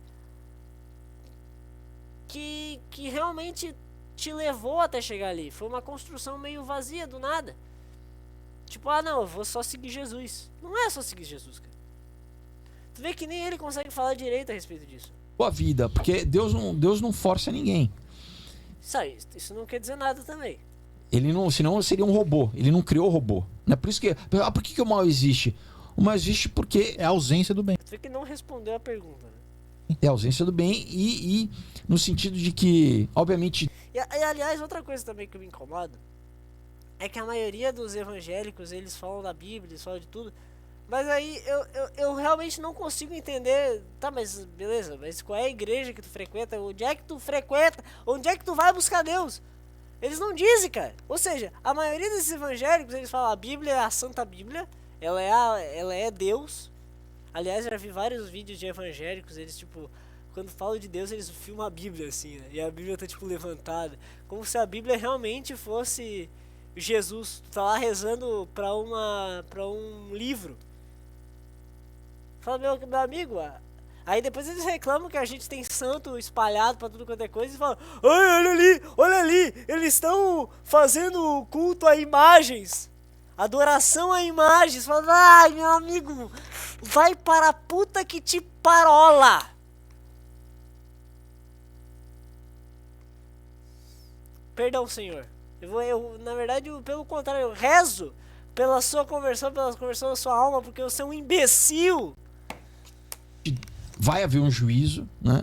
realmente te levou até chegar ali. Foi uma construção meio vazia, do nada. Tipo, não, eu vou só seguir Jesus. Não é só seguir Jesus, cara. Tu vê que nem ele consegue falar direito a respeito disso. Tua vida, porque Deus não força ninguém. Isso não quer dizer nada também. Ele não, senão seria um robô. Ele não criou robô. Não é por isso que... por que o mal existe? O mal existe porque... É a ausência do bem. Tu vê que não respondeu a pergunta, né? É a ausência do bem e no sentido de que, obviamente... E aliás, outra coisa também que me incomoda é que a maioria dos evangélicos, eles falam da Bíblia, eles falam de tudo, mas aí eu realmente não consigo entender, tá, mas beleza, mas qual é a igreja que tu frequenta? Onde é que tu frequenta? Onde é que tu vai buscar Deus? Eles não dizem, cara. Ou seja, a maioria desses evangélicos, eles falam, a Bíblia é a Santa Bíblia, ela é Deus. Aliás, eu já vi vários vídeos de evangélicos, eles tipo, quando falam de Deus, eles filmam a Bíblia assim, né? E a Bíblia tá tipo levantada, como se a Bíblia realmente fosse Jesus. Tu tá lá rezando pra um livro. Fala, meu amigo, aí depois eles reclamam que a gente tem santo espalhado pra tudo quanto é coisa e falam, olha ali, eles estão fazendo culto a imagens. Adoração a imagens. Fala, ai, meu amigo, vai para a puta que te parola. Perdão, Senhor. Na verdade, pelo contrário, eu rezo pela sua conversão, pela conversão da sua alma, porque você é um imbecil. Vai haver um juízo, né?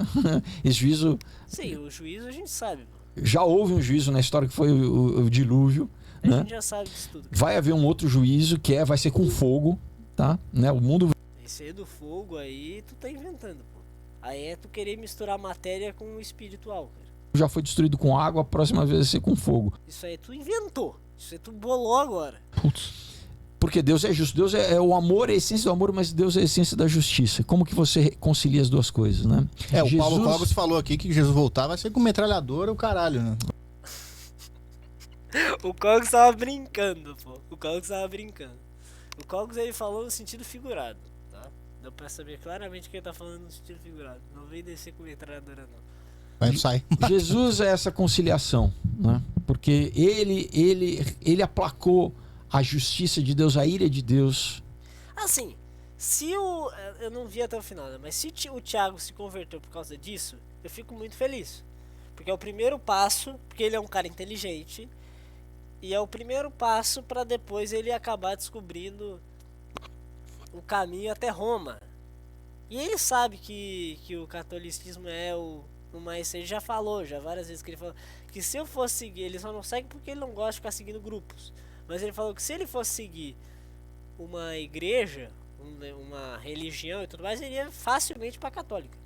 Esse juízo... Sim, o juízo a gente sabe. Já houve um juízo na história que foi o dilúvio. A né? gente já sabe disso tudo. Vai haver um outro juízo que vai ser com fogo, tá? Né? O mundo... Esse aí do fogo aí, tu tá inventando, pô. Aí é tu querer misturar matéria com o espiritual, cara. Já foi destruído com água, a próxima vez vai ser com fogo. Isso aí tu inventou. Isso aí tu bolou agora. Putz. Porque Deus é justo. Deus é o amor, é a essência do amor, mas Deus é a essência da justiça. Como que você concilia as duas coisas, né? O Paulo Cogos falou aqui que Jesus voltar vai ser com metralhadora o caralho, né? O Cogos tava brincando, pô. O Cogos tava brincando. O Cogos, ele falou no sentido figurado, tá? Deu pra saber claramente que ele tá falando no sentido figurado. Não vem descer com metralhadora, não. Vai, sai. Jesus é essa conciliação, né? Porque ele aplacou a justiça de Deus, a ira de Deus. Assim, se o... Eu não vi até o final, né? Mas se o Thiago se converteu por causa disso, eu fico muito feliz. Porque é o primeiro passo, porque ele é um cara inteligente, e é o primeiro passo para depois ele acabar descobrindo o caminho até Roma. E ele sabe que o catolicismo é o mais... Ele já falou, já várias vezes que ele falou que se eu fosse seguir, ele só não segue porque ele não gosta de ficar seguindo grupos. Mas ele falou que se ele fosse seguir uma igreja, uma religião e tudo mais, ele ia facilmente para católica.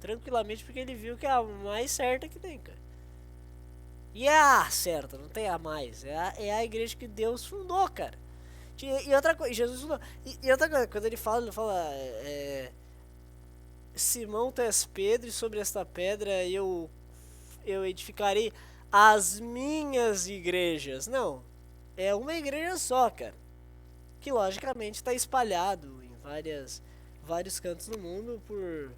Tranquilamente, porque ele viu que é a mais certa que tem, cara. E é a certa, não tem a mais. É a igreja que Deus fundou, cara. E outra coisa, Jesus fundou. E outra coisa, quando ele fala Simão, tu és Pedro, e sobre esta pedra eu edificarei as minhas igrejas. Não, é uma igreja só, cara. Que logicamente está espalhado em vários cantos do mundo por...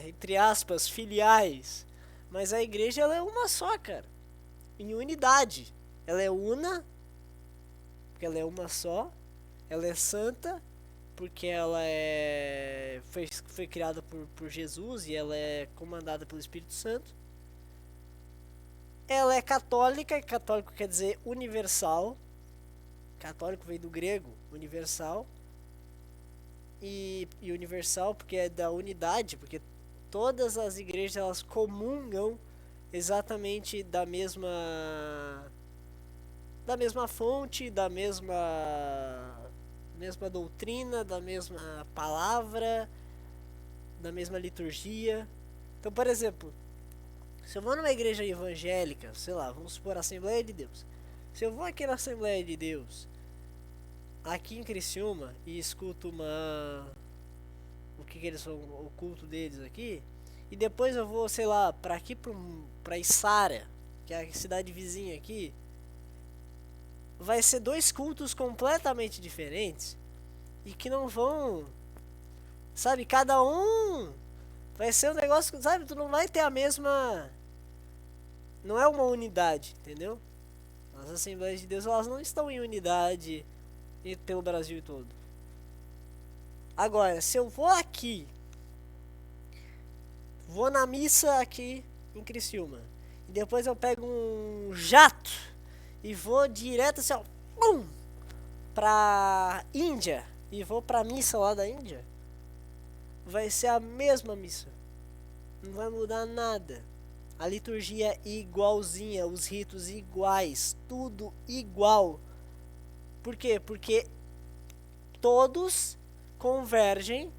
entre aspas, filiais. Mas a igreja, ela é uma só, cara. Em unidade. Ela é una, porque ela é uma só. Ela é santa, porque ela foi criada por Jesus e ela é comandada pelo Espírito Santo. Ela é católica, católico quer dizer universal. Católico vem do grego, universal. E universal porque é da unidade, porque todas as igrejas elas comungam exatamente da mesma fonte, da mesma doutrina, da mesma palavra, da mesma liturgia. Então, por exemplo, se eu vou numa igreja evangélica, sei lá, vamos supor a Assembleia de Deus. Se eu vou aqui na Assembleia de Deus, aqui em Criciúma, e escuto o que eles são, o culto deles aqui, e depois eu vou, sei lá, pra Içara, que é a cidade vizinha aqui, vai ser dois cultos completamente diferentes e que não vão, sabe, cada um vai ser um negócio, sabe, tu não vai ter a mesma, não é uma unidade, entendeu? As Assembleias de Deus, elas não estão em unidade pelo Brasil todo. Agora, se eu vou aqui, vou na missa aqui em Criciúma, e depois eu pego um jato e vou direto assim, ó, pra Índia, e vou pra missa lá da Índia, vai ser a mesma missa. Não vai mudar nada. A liturgia é igualzinha, os ritos iguais, tudo igual. Por quê? Porque todos convergem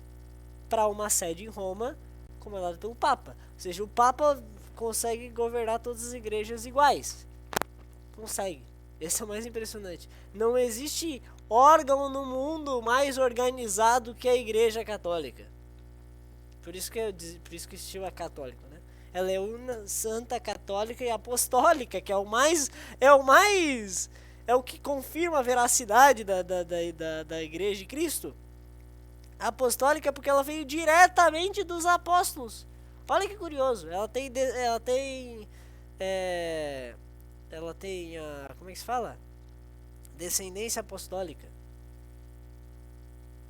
para uma sede em Roma, comandada pelo Papa. Ou seja, o Papa consegue governar todas as igrejas iguais. Consegue. Esse é o mais impressionante. Não existe órgão no mundo mais organizado que a Igreja Católica. Por isso que se chama católico, né? Ela é una, santa, católica e apostólica, que é o que confirma a veracidade da Igreja de Cristo. Apostólica porque ela veio diretamente dos apóstolos. Olha que curioso. Ela tem como é que se fala? Descendência apostólica.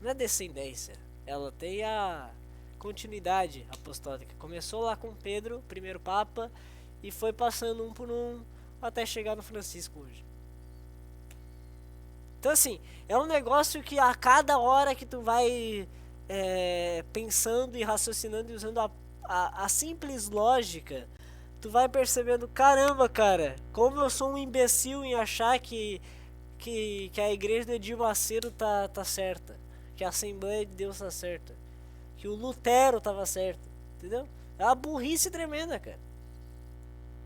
Não é descendência. Ela tem a continuidade apostólica. Começou lá com Pedro, primeiro Papa, e foi passando um por um até chegar no Francisco hoje. Então assim, é um negócio que a cada hora que tu vai pensando e raciocinando e usando a simples lógica, tu vai percebendo, caramba, cara, como eu sou um imbecil em achar que a igreja do Edir Macedo tá certa, que a Assembleia de Deus tá certa, que o Lutero tava certo, entendeu? É uma burrice tremenda, cara.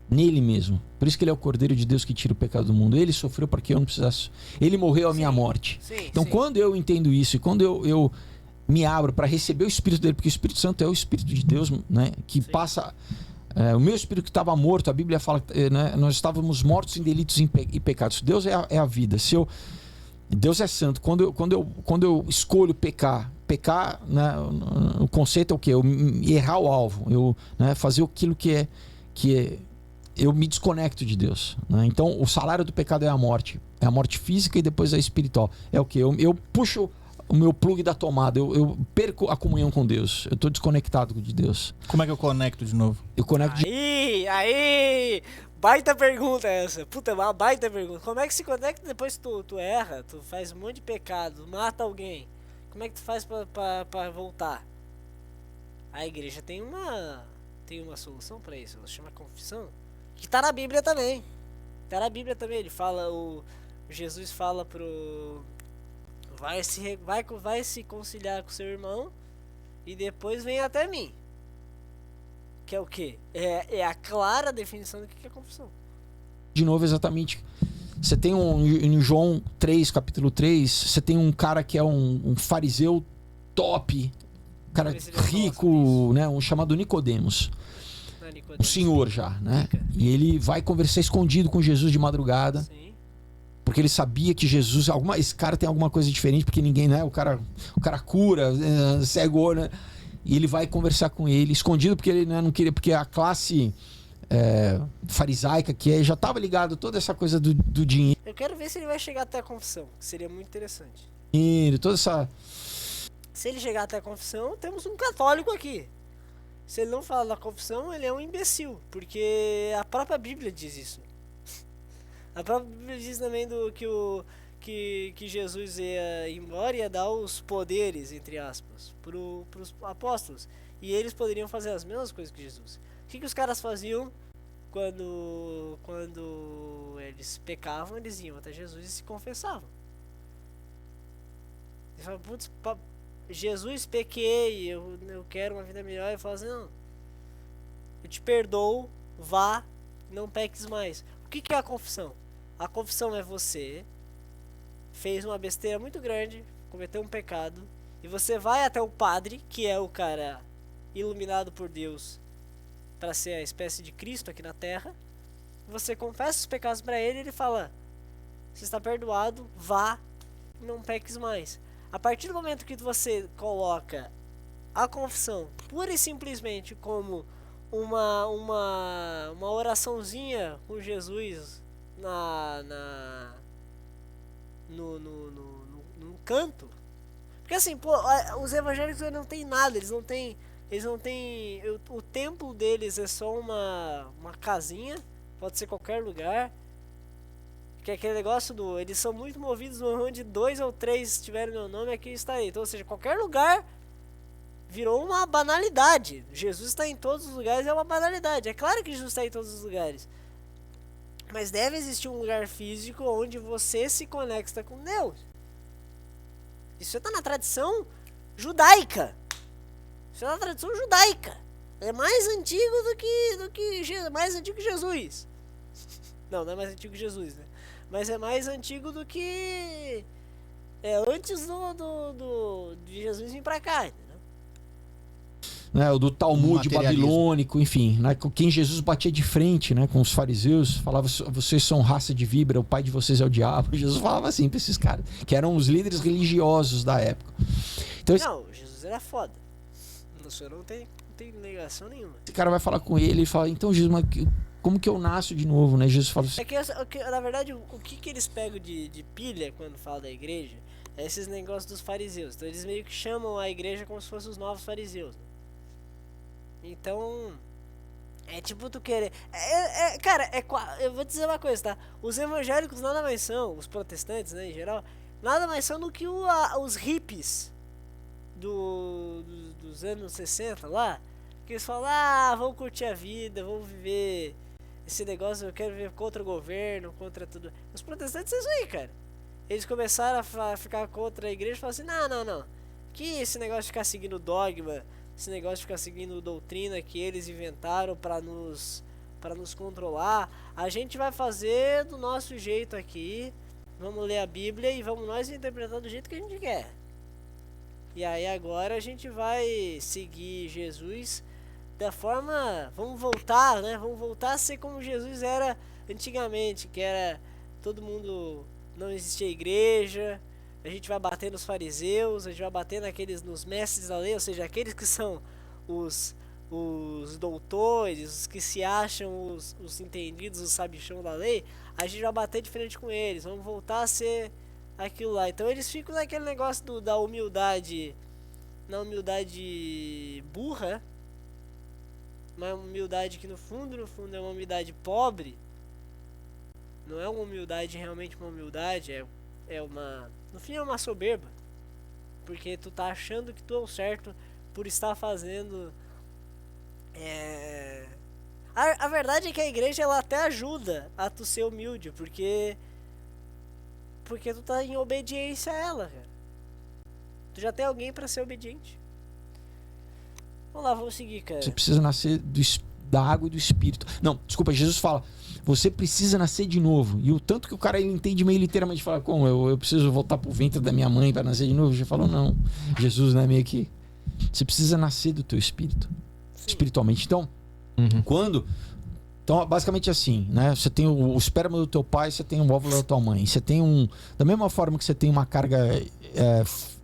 Nele mesmo. Por isso que ele é o Cordeiro de Deus que tira o pecado do mundo. Ele sofreu para que eu não precisasse. Ele morreu a minha morte. Sim, então, quando eu entendo isso e quando eu me abro para receber o Espírito dele, porque o Espírito Santo é o Espírito de Deus, né, que passa O meu espírito que estava morto, a Bíblia fala, né, nós estávamos mortos em delitos e pecados. Deus é a vida. Deus é santo. Quando eu escolho pecar, né, o conceito é o quê? Eu errar o alvo, eu, né, fazer aquilo que eu me desconecto de Deus, né? Então o salário do pecado é a morte física e depois a espiritual. É o quê? Eu puxo o meu plug da tomada, eu perco a comunhão com Deus, eu estou desconectado de Deus. Como é que eu conecto de novo? Eu conecto Aí! Baita pergunta essa. Puta, uma baita pergunta. Como é que se conecta depois que tu erra, tu faz um monte de pecado, mata alguém? Como é que tu faz pra voltar? A igreja tem uma solução pra isso, ela chama confissão. Que tá na Bíblia também. Ele fala, Jesus fala pro... Vai se conciliar com seu irmão e depois vem até mim. Que é o quê? É a clara definição do que é confissão. De novo, exatamente. Você tem em João 3, capítulo 3, você tem um cara que é um fariseu top, um cara rico, né, um chamado Nicodemos. Um senhor já, né? E ele vai conversar escondido com Jesus de madrugada. Sim. Porque ele sabia que Jesus, esse cara tem alguma coisa diferente, porque ninguém, né? O cara cura, cego, né? E ele vai conversar com ele escondido, porque ele, né, não queria, porque a classe farisaica já estava ligado a toda essa coisa do dinheiro. Eu quero ver se ele vai chegar até a confissão, que seria muito interessante. Toda essa... Se ele chegar até a confissão, temos um católico aqui. Se ele não fala da confissão, ele é um imbecil, porque a própria Bíblia diz isso. A própria Bíblia diz também que Jesus ia embora e ia dar os poderes, entre aspas, para os apóstolos. E eles poderiam fazer as mesmas coisas que Jesus. O que os caras faziam quando eles pecavam? Eles iam até Jesus e se confessavam. Eles falavam, putz, Jesus, pequei, eu quero uma vida melhor. E fala assim, não, eu te perdoo, vá, não peques mais. O que é a confissão? A confissão é você fez uma besteira muito grande, cometeu um pecado, e você vai até o padre, que é o cara iluminado por Deus para ser a espécie de Cristo aqui na Terra. Você confessa os pecados para ele e ele fala, você está perdoado, vá, não peques mais. A partir do momento que você coloca a confissão pura e simplesmente como uma oraçãozinha com Jesus no canto, porque assim, pô, os evangélicos não tem nada, eles não têm o templo deles é só uma casinha, pode ser qualquer lugar, que é aquele negócio eles são muito movidos onde 2 ou 3 tiverem meu nome, aqui estarei. Então, ou seja, qualquer lugar virou uma banalidade. Jesus está em todos os lugares, é uma banalidade. É claro que Jesus está em todos os lugares, mas deve existir um lugar físico onde você se conecta com Deus. Isso está na tradição judaica. Isso é na tradição judaica. É mais antigo mais antigo que Jesus. Não é mais antigo que Jesus, né? Mas é mais antigo do que antes de Jesus vir pra cá, entendeu? Né, o do Talmud babilônico, enfim, né, com quem Jesus batia de frente, né, com os fariseus, falava, vocês são raça de víbora, o pai de vocês é o diabo. Jesus falava assim pra esses caras, que eram os líderes religiosos da época. Então, não, Jesus era foda. O senhor não tem negação nenhuma. Esse cara vai falar com ele e fala, então Jesus, mas como que eu nasço de novo, né? Jesus fala assim. É que na verdade, o que eles pegam de pilha quando falam da igreja é esses negócios dos fariseus. Então eles meio que chamam a igreja como se fossem os novos fariseus, né? Então, é tipo tu querer... Cara, eu vou dizer uma coisa, tá? Os evangélicos nada mais são, os protestantes, né, em geral, nada mais são do que os hippies dos anos 60 lá, que eles falam, vamos curtir a vida, vamos viver esse negócio, eu quero viver contra o governo, contra tudo. Os protestantes é isso aí, cara. Eles começaram a ficar contra a igreja e falaram assim, não, que esse negócio de ficar seguindo dogma, esse negócio de ficar seguindo doutrina que eles inventaram para nos controlar, a gente vai fazer do nosso jeito aqui, vamos ler a Bíblia e vamos nós interpretar do jeito que a gente quer. E aí agora a gente vai seguir Jesus da forma, vamos voltar, né? Vamos voltar a ser como Jesus era antigamente, que era todo mundo, não existia igreja, a gente vai bater nos fariseus, a gente vai bater nos mestres da lei, ou seja, aqueles que são os doutores, os que se acham os entendidos, os sabichão da lei, a gente vai bater de frente com eles, vamos voltar a ser aquilo lá. Então eles ficam naquele negócio da humildade, na humildade burra, uma humildade que no fundo é uma humildade pobre, não é uma humildade realmente uma humildade, é uma, no fim é uma soberba, porque tu tá achando que tu é o certo por estar fazendo. A verdade é que a igreja ela até ajuda a tu ser humilde, porque tu tá em obediência a ela, cara. Tu já tem alguém pra ser obediente. Vamos lá, vamos seguir, cara. Você precisa nascer da água e do espírito. Não, desculpa, Jesus fala, você precisa nascer de novo. E o tanto que o cara ele entende meio literalmente, fala, como? Eu preciso voltar pro ventre da minha mãe para nascer de novo? Já falou, não. Jesus, né, meio que... Você precisa nascer do teu espírito. Sim. Espiritualmente. Então, quando... Então, basicamente assim, né? Você tem o esperma do teu pai, você tem o óvulo da tua mãe. Você tem da mesma forma que você tem uma carga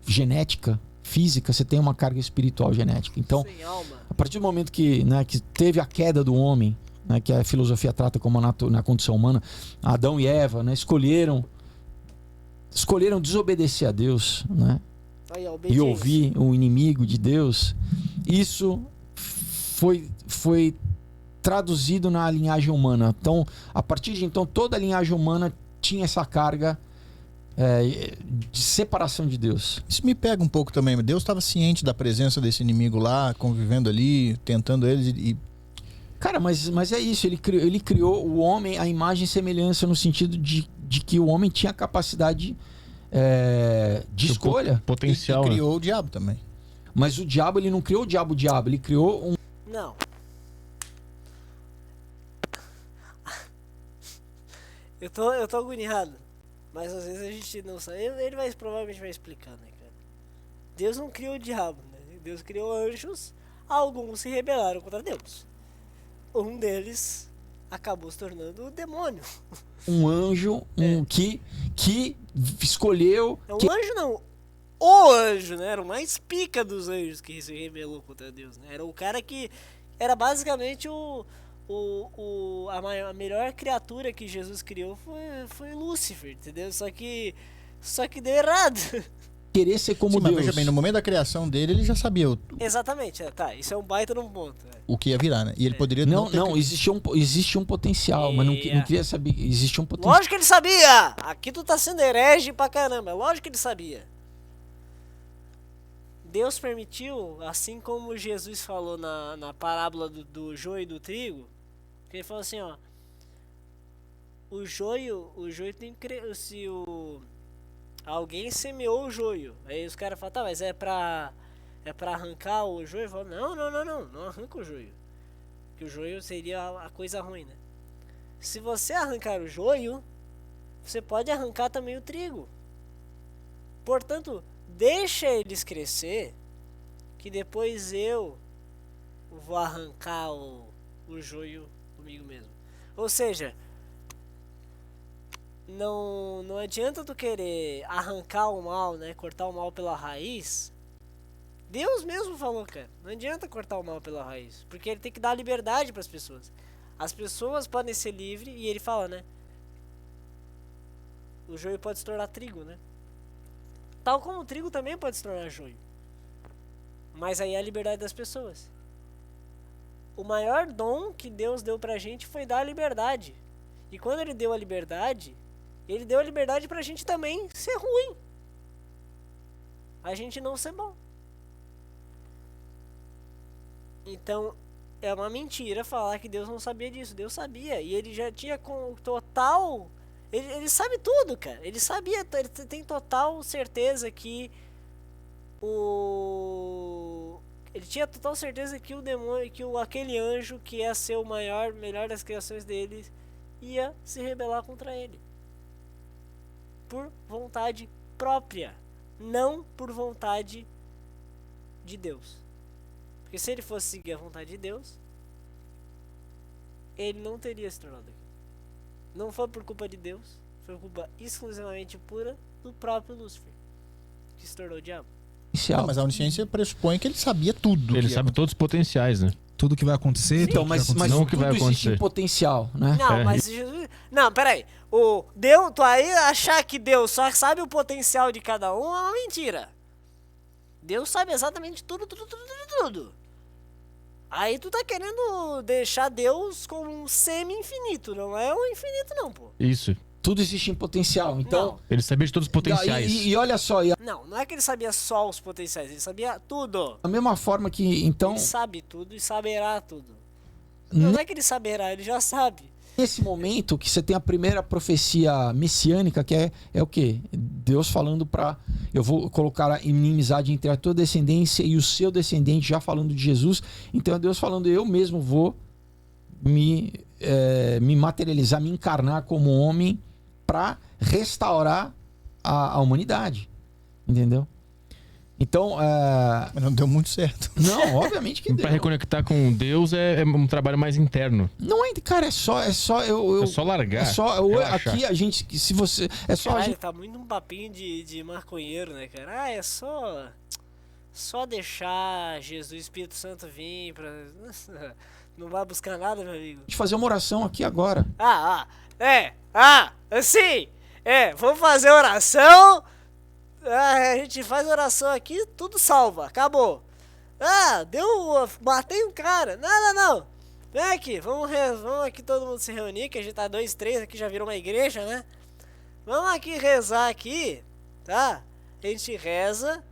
genética, física, você tem uma carga espiritual genética. Então, a partir do momento que teve a queda do homem, né, que a filosofia trata como na condição humana, Adão e Eva, né, escolheram desobedecer a Deus, né, e ouvir o inimigo de Deus. Isso foi traduzido na linhagem humana. Então, a partir de então, toda a linhagem humana tinha essa carga de separação de Deus. Isso me pega um pouco também. Deus estava ciente da presença desse inimigo lá, convivendo ali, tentando eles e... Cara, mas é isso. Ele criou o homem à imagem e semelhança no sentido de que o homem tinha capacidade de escolha. Potencial. E criou o diabo também. Mas o diabo, ele não criou o diabo, ele criou um... Não. Eu tô agoniado. Mas às vezes a gente não sabe. Ele provavelmente vai explicar, né, cara? Deus não criou o diabo, né? Deus criou anjos. Alguns se rebelaram contra Deus. Um deles acabou se tornando o demônio. Um anjo que escolheu... Anjo não. O anjo, né? Era o mais pica dos anjos que se rebelou contra Deus, né? Era o cara que... Era basicamente a melhor criatura que Jesus criou foi Lúcifer, entendeu? Só que deu errado. Querer ser como Sim, Deus. Mas veja bem, no momento da criação dele, ele já sabia Exatamente, tá. Isso é um baita num ponto. O que ia virar, né? E ele poderia Não, existe um potencial, mas não queria saber. Existe um potencial. Lógico que ele sabia! Aqui tu tá sendo herege pra caramba. Lógico que ele sabia. Deus permitiu, assim como Jesus falou na parábola do joio e do trigo, que ele falou assim, ó, o joio tem que se alguém semeou o joio, aí os caras falam, tá, mas é pra arrancar o joio? Eu falo, não arranca o joio, que o joio seria a coisa ruim, né? Se você arrancar o joio, você pode arrancar também o trigo. Portanto, deixa eles crescer, que depois eu vou arrancar o joio comigo mesmo. Ou seja, não adianta tu querer arrancar o mal, né? Cortar o mal pela raiz. Deus mesmo falou, cara, não adianta cortar o mal pela raiz, porque ele tem que dar liberdade para as pessoas. As pessoas podem ser livres, e ele fala, né? O joio pode se tornar trigo, né? Tal como o trigo também pode se tornar joio. Mas aí é a liberdade das pessoas. O maior dom que Deus deu pra gente foi dar a liberdade. E quando ele deu a liberdade pra gente também ser ruim. A gente não ser bom. Então, é uma mentira falar que Deus não sabia disso. Deus sabia. E ele já tinha com total... Ele sabe tudo, cara. Ele sabia, ele tem total certeza que ele tinha total certeza que o demônio, aquele anjo que ia ser o melhor das criações dele, ia se rebelar contra ele. Por vontade própria, não por vontade de Deus. Porque se ele fosse seguir a vontade de Deus, ele não teria se tornado aquilo. Não foi por culpa de Deus, foi culpa exclusivamente pura do próprio Lúcifer, que se tornou o diabo. Não, mas a onisciência pressupõe que ele sabia tudo. Ele sabe todos os potenciais, né? Tudo que vai acontecer. Então, mas Não o que tudo vai existe acontecer. em potencial, né? Não, É. mas Jesus... Não, peraí. O Deus, tu aí achar que Deus só sabe o potencial de cada um é uma mentira. Deus sabe exatamente tudo. Aí tu tá querendo deixar Deus como um semi-infinito, não é um infinito não, pô. Isso. Tudo existe em potencial. Então, Não. Ele sabia de todos os potenciais. e olha só, e Não é que ele sabia só os potenciais, ele sabia tudo. da mesma forma que, então, Ele sabe tudo e saberá tudo. Não é que ele saberá, ele já sabe. nesse momento que você tem a primeira profecia messiânica, que é o quê? Deus falando eu vou colocar a inimizade entre a tua descendência e o seu descendente, já falando de Jesus. Então é Deus falando, eu mesmo vou me materializar, me encarnar como homem para restaurar a humanidade. Entendeu? Então, Mas não deu muito certo. não, obviamente que Pra deu. reconectar com Deus é um trabalho mais interno. Não é, cara, é só É só largar. é só relaxar. aqui a gente, se você, é só a Caralho, gente, tá muito um papinho de maconheiro, né, cara? Ah, é só deixar Jesus e Espírito Santo vir pra... Não vai buscar nada, meu amigo. fazer uma oração aqui agora. Assim, vamos fazer oração, a gente faz oração aqui, tudo salva, acabou. Matei um cara, não, vem aqui, vamos aqui todo mundo se reunir, que a gente tá 2, 3, aqui já virou uma igreja, né? Vamos aqui rezar aqui, tá? A gente reza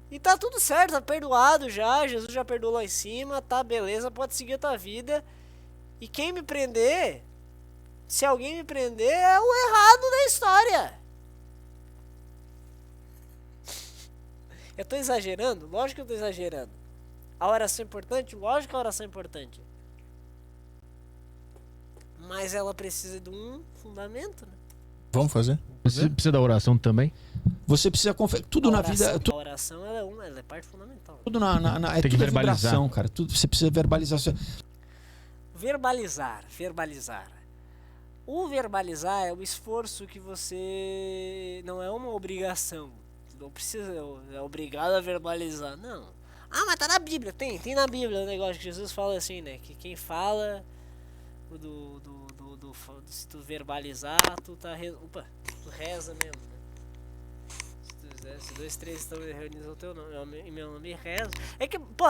e tá tudo certo, tá perdoado já, Jesus já perdoou lá em cima, tá beleza, pode seguir a tua vida. E quem me prender, se alguém me prender, é o errado da história. Eu tô exagerando? Lógico que eu tô exagerando. A oração é importante? Lógico que a oração é importante. Mas ela precisa de um fundamento, né? Vamos fazer? Você precisa da oração também? Você precisa tudo na vida, A oração ela é parte fundamental. tudo é Tem que tudo verbalizar. vibração, cara. Tudo você precisa verbalizar. Verbalizar. O verbalizar é o esforço que você... Não é uma obrigação. Não precisa... É obrigado a verbalizar. Não. Mas tá na Bíblia. Tem na Bíblia o negócio que Jesus fala assim, né? Que quem fala... se tu verbalizar, tu tá... tu reza mesmo, né? Se 2, 3 estão reunidos ao teu nome, em meu nome, reza. É que, pô,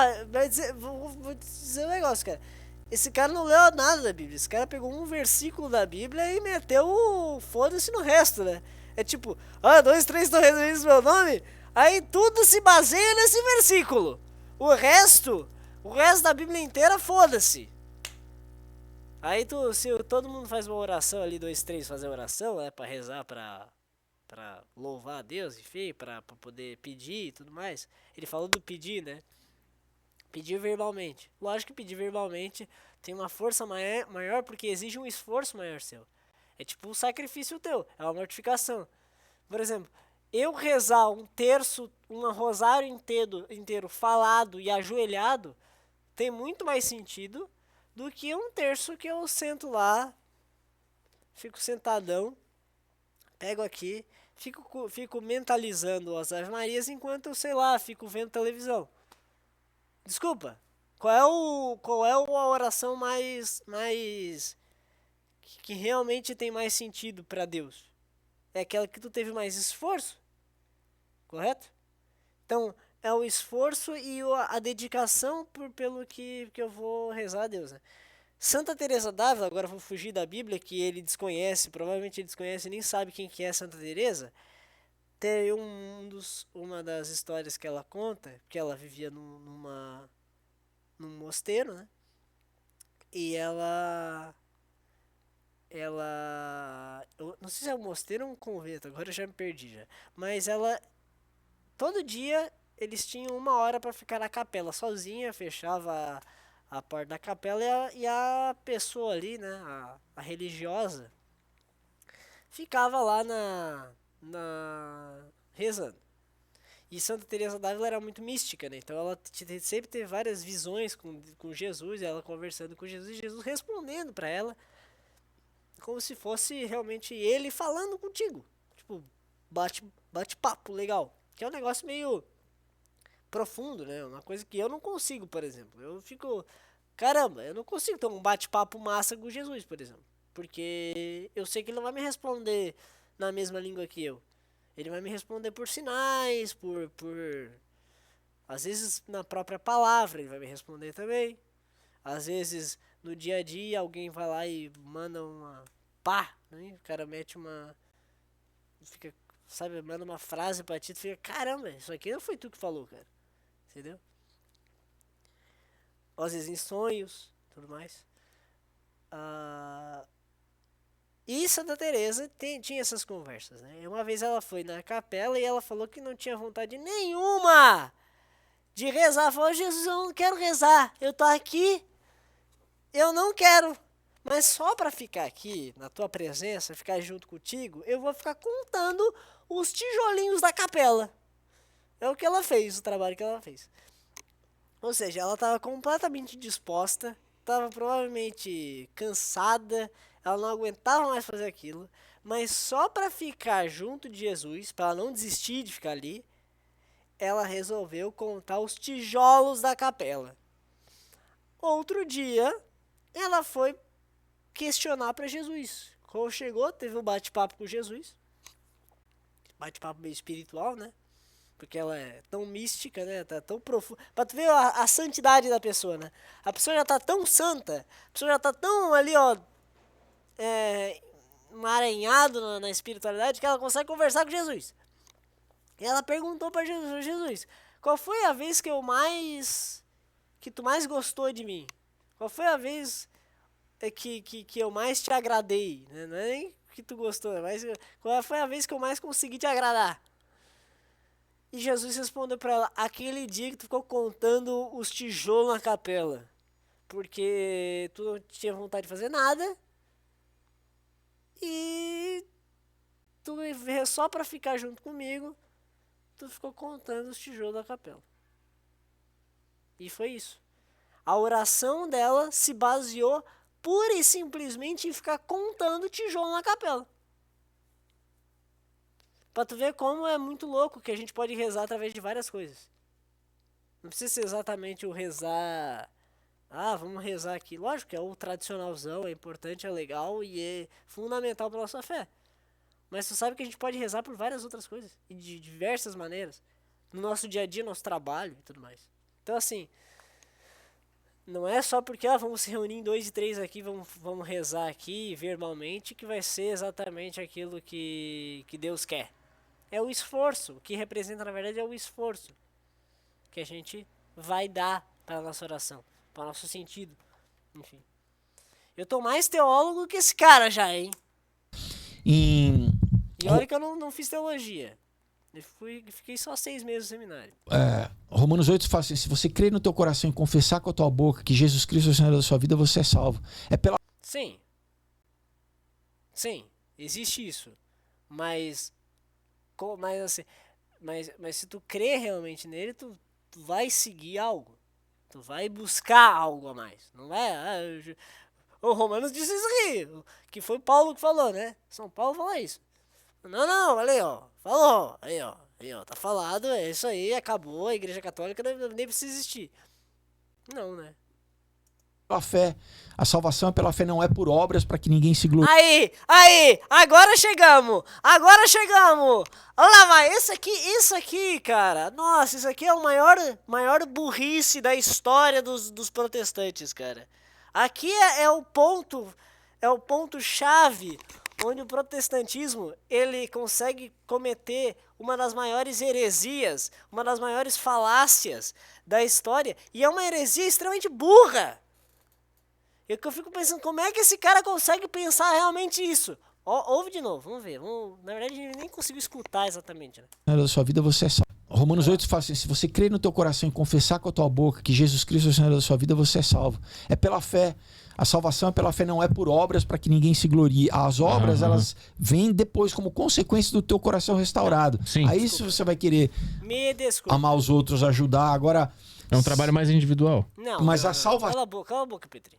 vou dizer um negócio, cara. Esse cara não leu nada da Bíblia. Esse cara pegou um versículo da Bíblia e meteu o foda-se no resto, né? É tipo, 2, 3 estão reunidos no meu nome. Aí tudo se baseia nesse versículo. O resto da Bíblia inteira, foda-se. Aí se todo mundo faz uma oração ali, 2, 3, fazer oração, né? Pra rezar, pra louvar a Deus, enfim, pra poder pedir e tudo mais. Ele falou do pedir, né? Pedir verbalmente. Lógico que pedir verbalmente tem uma força maior porque exige um esforço maior seu. É tipo um sacrifício teu, é uma mortificação. Por exemplo, eu rezar um terço, um rosário inteiro falado e ajoelhado tem muito mais sentido do que um terço que eu sento lá, fico sentadão, pego aqui, fico mentalizando as Ave Marias enquanto eu, sei lá, fico vendo televisão. Desculpa, qual é a oração mais que realmente tem mais sentido para Deus? É aquela que tu teve mais esforço, correto? Então, é o esforço e a dedicação pelo que eu vou rezar a Deus, né? Santa Teresa d'Ávila, agora eu vou fugir da Bíblia, que ele desconhece, provavelmente ele desconhece e nem sabe quem que é Santa Teresa. Tem uma das histórias que ela conta, que ela vivia num mosteiro, né? E ela eu não sei se é um mosteiro ou um convento, agora eu já me perdi já. Mas todo dia eles tinham 1 hora para ficar na capela sozinha, fechava a porta da capela e a pessoa ali, né, a religiosa, ficava lá rezando. E Santa Teresa d'Ávila era muito mística, né? Então ela sempre teve várias visões com Jesus, ela conversando com Jesus, e Jesus respondendo pra ela, como se fosse realmente ele falando contigo. Tipo, bate-papo legal. Que é um negócio meio profundo, né? Uma coisa que eu não consigo, por exemplo. Eu fico, caramba, eu não consigo ter um bate-papo massa com Jesus, por exemplo. Porque eu sei que ele não vai me responder na mesma língua que eu. Ele vai me responder por sinais, por... Às vezes na própria palavra ele vai me responder também. Às vezes no dia a dia alguém vai lá e manda uma pá, né? O cara mete uma... Fica, sabe, manda uma frase pra ti, tu fica, caramba, isso aqui não foi tu que falou, cara. Entendeu? Às vezes em sonhos, tudo mais. E Santa Teresa tinha essas conversas, né? Uma vez ela foi na capela e ela falou que não tinha vontade nenhuma de rezar. Falou, Jesus, eu não quero rezar. Eu tô aqui, eu não quero. Mas só pra ficar aqui, na tua presença, ficar junto contigo, eu vou ficar contando os tijolinhos da capela. É o que ela fez, o trabalho que ela fez. Ou seja, ela estava completamente disposta, estava provavelmente cansada, ela não aguentava mais fazer aquilo, mas só para ficar junto de Jesus, para ela não desistir de ficar ali, ela resolveu contar os tijolos da capela. Outro dia, ela foi questionar para Jesus. Quando chegou, teve um bate-papo com Jesus, bate-papo meio espiritual, né? Porque ela é tão mística, né? Tá tão profunda. Pra tu ver a santidade da pessoa, né? A pessoa já tá tão santa, a pessoa já tá tão ali, ó, emaranhado na espiritualidade, que ela consegue conversar com Jesus. E ela perguntou pra Jesus, qual foi a vez que tu mais gostou de mim? Qual foi a vez que eu mais te agradei? Né? Não é nem que tu gostou, mas qual foi a vez que eu mais consegui te agradar? E Jesus respondeu pra ela, aquele dia que tu ficou contando os tijolos na capela. Porque tu não tinha vontade de fazer nada. E tu veio só pra ficar junto comigo. Tu ficou contando os tijolos da capela. E foi isso. A oração dela se baseou pura e simplesmente em ficar contando tijolo na capela. Pra tu ver como é muito louco que a gente pode rezar através de várias coisas. Não precisa ser exatamente o rezar... vamos rezar aqui. Lógico que é o tradicionalzão, é importante, é legal e é fundamental pra nossa fé. Mas tu sabe que a gente pode rezar por várias outras coisas. E de diversas maneiras. No nosso dia a dia, no nosso trabalho e tudo mais. Então assim... Não é só porque vamos se reunir em 2 e 3 aqui, vamos rezar aqui verbalmente, que vai ser exatamente aquilo que Deus quer. É o esforço, o que representa na verdade é o esforço que a gente vai dar para a nossa oração, para o nosso sentido, enfim. Eu tô mais teólogo que esse cara já, hein? E olha que eu não fiz teologia. Eu fiquei só 6 meses no seminário. Romanos 8 fala assim, se você crer no teu coração e confessar com a tua boca que Jesus Cristo é o Senhor da sua vida, você é salvo. É pela... Sim, existe isso. Mas se tu crer realmente nele, tu vai seguir algo. Tu vai buscar algo a mais. Não é... O Romanos disse isso aqui, que foi Paulo que falou, né? São Paulo fala isso. Não, olha aí, ó. Falou, aí, ó, tá falado, é isso aí, acabou, a Igreja Católica nem precisa existir. Não, né? Pela fé, a salvação é pela fé, não é por obras para que ninguém se glorie. Aí, agora chegamos. Olha lá, vai, isso aqui, cara, nossa, isso aqui é o maior burrice da história dos protestantes, cara. Aqui é o ponto-chave onde o protestantismo ele consegue cometer uma das maiores heresias, uma das maiores falácias da história, e é uma heresia extremamente burra. E que eu fico pensando, como é que esse cara consegue pensar realmente isso? Ouve de novo, vamos ver. Na verdade, a gente nem conseguiu escutar exatamente. Né? Na sua vida você é salvo. Romanos 8 fala assim, se você crer no teu coração e confessar com a tua boca que Jesus Cristo é o Senhor da sua vida, você é salvo. É pela fé. A salvação é pela fé, não é por obras para que ninguém se glorie. As obras, elas vêm depois como consequência do teu coração restaurado. Sim. Aí se você vai querer Me desculpa. amar os outros, ajudar. Agora, É um trabalho mais individual. Não, mas não, a não. salvação Cala a boca, Petri.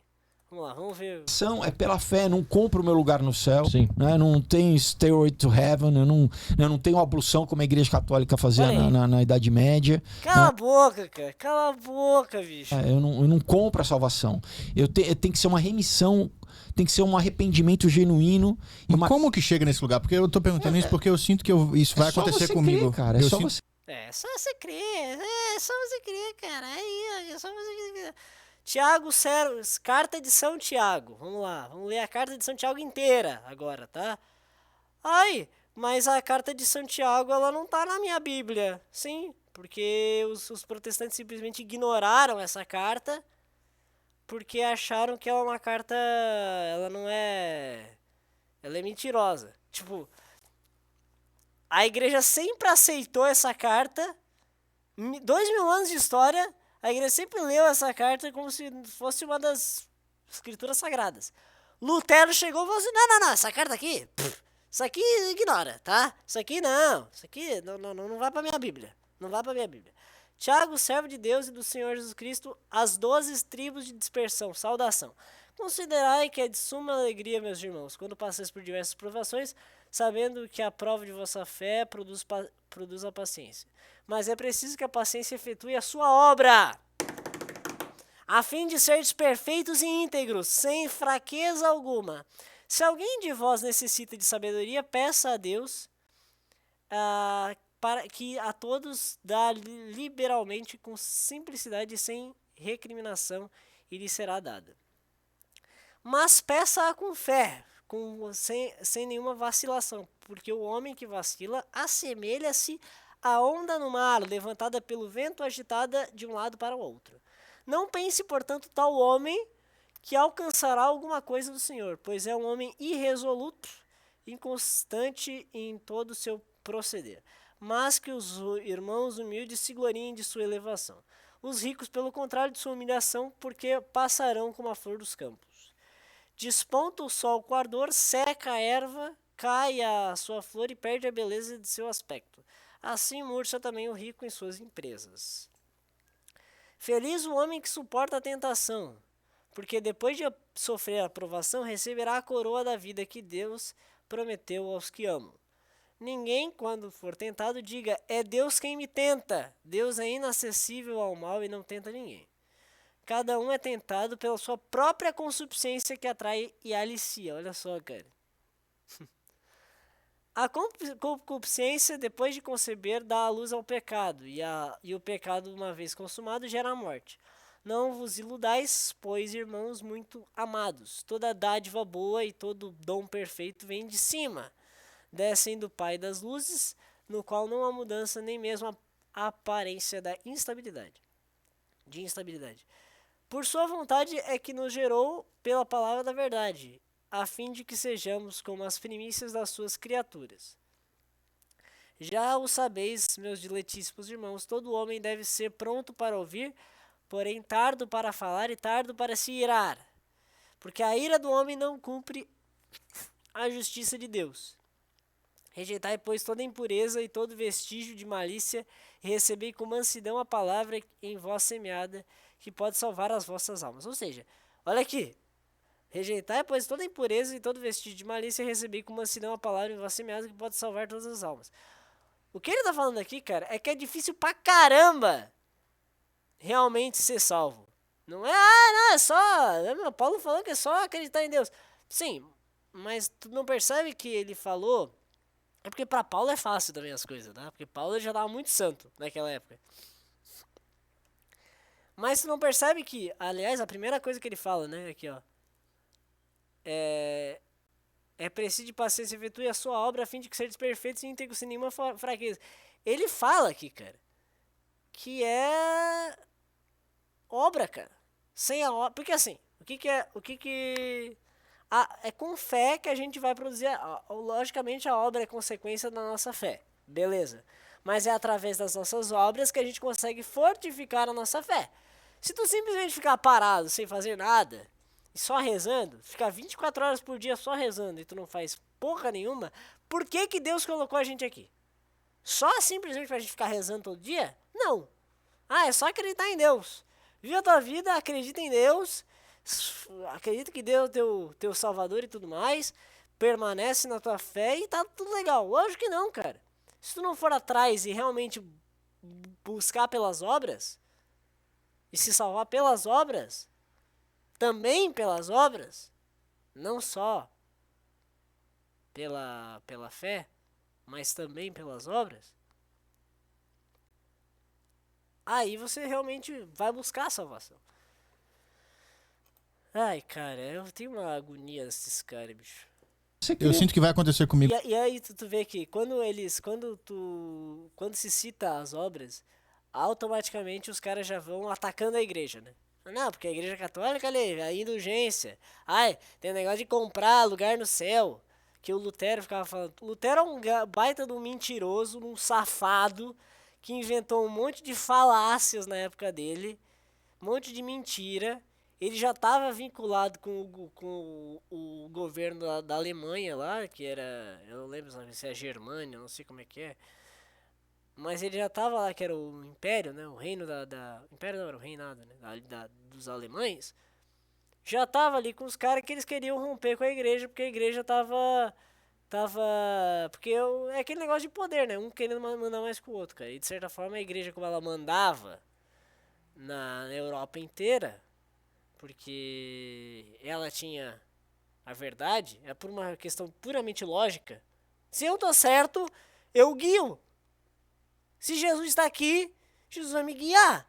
Vamos lá, vamos ver. é pela fé, não compro o meu lugar no céu. Sim. Né? Não tenho stairway to heaven, eu não tenho ablução como a igreja católica fazia Olha aí. na Idade Média. Cala a boca, cara. Cala a boca, bicho. Eu não compro a salvação. Tem que ser uma remissão, tem que ser um arrependimento genuíno. E uma... Como que chega nesse lugar? Porque eu tô perguntando isso porque eu sinto que isso vai só acontecer você comigo. crer, cara. É Eu só sinto- você. É só você crer. É só você crer, cara. Aí, é só você crer. Tiago, carta de São Tiago. Vamos lá, vamos ler a carta de São Tiago inteira agora, tá? Ai, mas a carta de São Tiago, ela não tá na minha Bíblia. Sim, porque os protestantes simplesmente ignoraram essa carta porque acharam que ela é uma carta... Ela não é... Ela é mentirosa. Tipo, a igreja sempre aceitou essa carta. 2000 anos de história, a igreja sempre leu essa carta como se fosse uma das escrituras sagradas. Lutero chegou e falou assim, não, essa carta aqui, isso aqui ignora, tá? Isso aqui não vai pra minha Bíblia. Não vai pra minha Bíblia. Tiago, servo de Deus e do Senhor Jesus Cristo, as 12 tribos de dispersão, saudação. Considerai que é de suma alegria, meus irmãos, quando passeis por diversas provações, sabendo que a prova de vossa fé produz a paciência. Mas é preciso que a paciência efetue a sua obra, a fim de seres perfeitos e íntegros, sem fraqueza alguma. Se alguém de vós necessita de sabedoria, peça a Deus, para que a todos dá liberalmente, com simplicidade e sem recriminação, e lhe será dada. Mas peça-a com fé, sem nenhuma vacilação, porque o homem que vacila assemelha-se à onda no mar, levantada pelo vento, agitada de um lado para o outro. Não pense, portanto, tal homem que alcançará alguma coisa do Senhor, pois é um homem irresoluto, inconstante em todo o seu proceder. Mas que os irmãos humildes se gloriem de sua elevação. Os ricos, pelo contrário, de sua humilhação, porque passarão como a flor dos campos. Desponta o sol com ardor, seca a erva, cai a sua flor e perde a beleza de seu aspecto. Assim murcha também o rico em suas empresas. Feliz o homem que suporta a tentação, porque depois de sofrer a provação, receberá a coroa da vida que Deus prometeu aos que amam. Ninguém, quando for tentado, diga, é Deus quem me tenta. Deus é inacessível ao mal e não tenta ninguém. Cada um é tentado pela sua própria concupiscência que atrai e alicia. Olha só, cara. A concupiscência, depois de conceber, dá a luz ao pecado, e o pecado, uma vez consumado, gera a morte. Não vos iludais, pois, irmãos muito amados, toda dádiva boa e todo dom perfeito vem de cima, descem do Pai das luzes, no qual não há mudança, nem mesmo a aparência da instabilidade. Por sua vontade é que nos gerou pela palavra da verdade, a fim de que sejamos como as primícias das suas criaturas. Já o sabeis, meus diletíssimos irmãos, todo homem deve ser pronto para ouvir, porém tardo para falar e tardo para se irar, porque a ira do homem não cumpre a justiça de Deus. Rejeitai, pois, toda impureza e todo vestígio de malícia, e recebei com mansidão a palavra em vós semeada, que pode salvar as vossas almas. Ou seja, olha aqui. Rejeitai, pois, toda impureza e todo vestígio de malícia, e recebei com mansidão a palavra em vós semeada, que pode salvar todas as almas. O que ele tá falando aqui, cara, é que é difícil pra caramba realmente ser salvo. Não é, não, é só... Paulo falou que é só acreditar em Deus. Sim, mas tu não percebe que ele falou... É porque pra Paulo é fácil também as coisas, tá? Porque Paulo já tava muito santo naquela época. Mas tu não percebe que, aliás, a primeira coisa que ele fala, né? Aqui, ó. É preciso de paciência, efetue a sua obra a fim de que seja perfeito e íntegro sem nenhuma fraqueza. Ele fala aqui, cara, que é obra, cara. Sem a obra. Porque assim, é com fé que a gente vai produzir. Logicamente, a obra é consequência da nossa fé. Beleza. mas é através das nossas obras que a gente consegue fortificar a nossa fé. Se tu simplesmente ficar parado, sem fazer nada, e só rezando, ficar 24 horas por dia só rezando e tu não faz porra nenhuma, por que que Deus colocou a gente aqui? Só simplesmente pra gente ficar rezando todo dia? Não. Ah, é só acreditar em Deus. Vive a tua vida, acredita em Deus, acredita que Deus é teu salvador e tudo mais, permanece na tua fé e tá tudo legal. Lógico que não, cara. Se tu não for atrás e realmente buscar pelas obras, e se salvar pelas obras, também pelas obras, não só pela fé, mas também pelas obras, aí você realmente vai buscar a salvação. Ai, cara, eu tenho uma agonia desses caras, bicho. Eu sinto que vai acontecer comigo. E aí tu vê que quando se cita as obras, automaticamente os caras já vão atacando a igreja, né? Não, porque a igreja católica ali, a indulgência. Ai, tem o negócio de comprar lugar no céu. Que o Lutero ficava falando. Lutero é um baita de um mentiroso, um safado, que inventou um monte de falácias na época dele, um monte de mentira. Ele já estava vinculado com o governo da Alemanha lá, que era, eu não lembro se é a Germânia, não sei como é que é. Mas ele já estava lá, que era o Império, né? O reino Império não, era o reinado, né? Dos alemães. Já estava ali com os caras que eles queriam romper com a igreja, porque a igreja tava porque é aquele negócio de poder, né? Um querendo mandar mais que o outro, cara. E de certa forma a igreja, como ela mandava na Europa inteira, porque ela tinha a verdade, é por uma questão puramente lógica. Se eu tô certo, eu guio. Se Jesus está aqui, Jesus vai me guiar.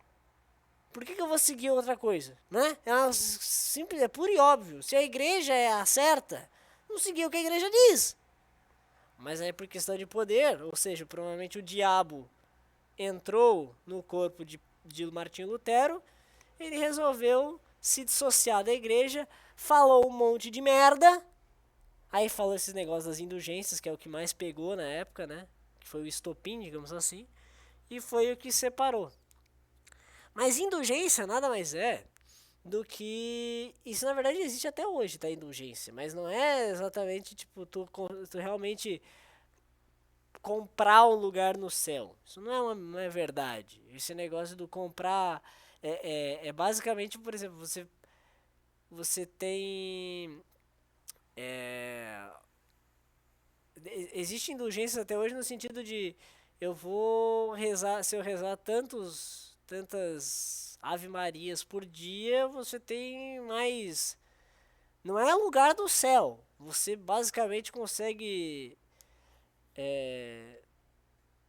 Por que eu vou seguir outra coisa? Né? É puro e óbvio. Se a igreja é a certa, não seguir o que a igreja diz. Mas aí por questão de poder, ou seja, provavelmente o diabo entrou no corpo de Martinho Lutero, ele resolveu se dissociar da igreja, falou um monte de merda, aí falou esses negócios das indulgências, que é o que mais pegou na época, né? Que foi o estopim, digamos assim, e foi o que separou. Mas indulgência nada mais é do que... Isso na verdade existe até hoje, tá? Indulgência. Mas não é exatamente, tipo, tu realmente comprar um lugar no céu. Isso não é verdade. Esse negócio do comprar... É basicamente, por exemplo, você tem... Existe indulgências até hoje no sentido de... Eu vou rezar... Se eu rezar tantas Ave Marias por dia, você tem mais... Não é lugar do céu. Você basicamente consegue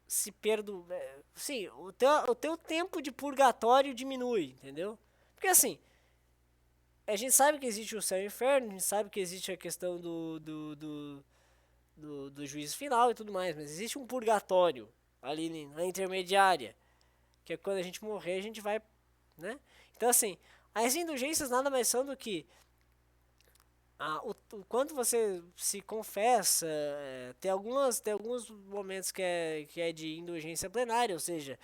se perdoar. Sim, o teu tempo de purgatório diminui, entendeu? Porque assim, a gente sabe que existe o céu e o inferno, a gente sabe que existe a questão do juízo final e tudo mais, mas existe um purgatório ali na intermediária, que é quando a gente morrer, a gente vai, né? Então assim, as indulgências nada mais são do que o quanto você se confessa. Tem alguns momentos que é de indulgência plenária, ou seja,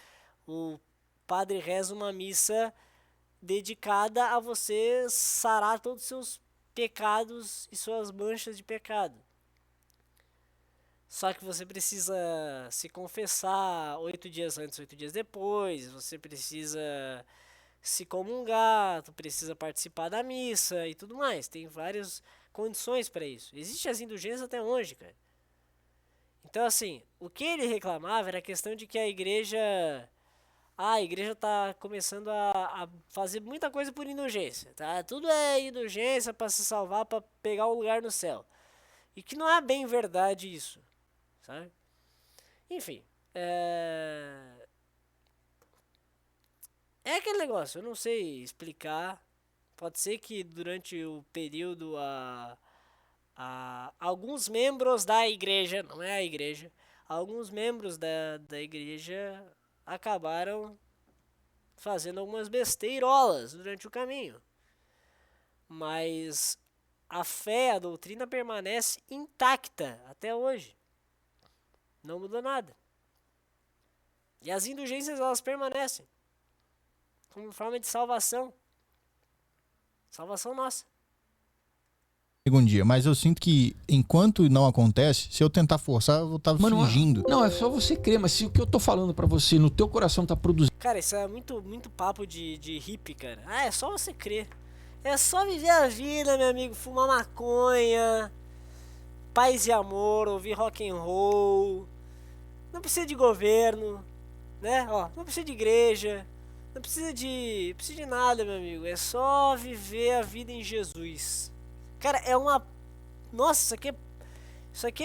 o padre reza uma missa dedicada a você sarar todos os seus pecados e suas manchas de pecado. Só que você precisa se confessar 8 dias antes, 8 dias depois, você precisa se comungar, tu precisa participar da missa e tudo mais. Tem várias condições para isso. Existem as indulgências até hoje, cara. Então, assim, o que ele reclamava era a questão de que a igreja tá começando a fazer muita coisa por indulgência, tá? Tudo é indulgência para se salvar, para pegar um lugar no céu. E que não é bem verdade isso, sabe? Enfim, é aquele negócio, eu não sei explicar. Pode ser que durante o período alguns membros da igreja, não é a igreja, alguns membros da igreja acabaram fazendo algumas besteirolas durante o caminho. Mas a fé, a doutrina permanece intacta até hoje. Não mudou nada. E as indulgências, elas permanecem como forma de salvação. Salvação nossa. Um dia, mas eu sinto que enquanto não acontece, se eu tentar forçar, eu vou estar fingindo. Não, é só você crer, mas se o que eu tô falando pra você, no teu coração tá produzindo. Cara, isso é muito papo de hippie, cara. Ah, é só você crer. É só viver a vida, meu amigo. Fumar maconha, paz e amor, ouvir rock and roll. Não precisa de governo, né? Ó, não precisa de igreja. Não precisa de nada, meu amigo. É só viver a vida em Jesus. Cara, é uma... Nossa, isso aqui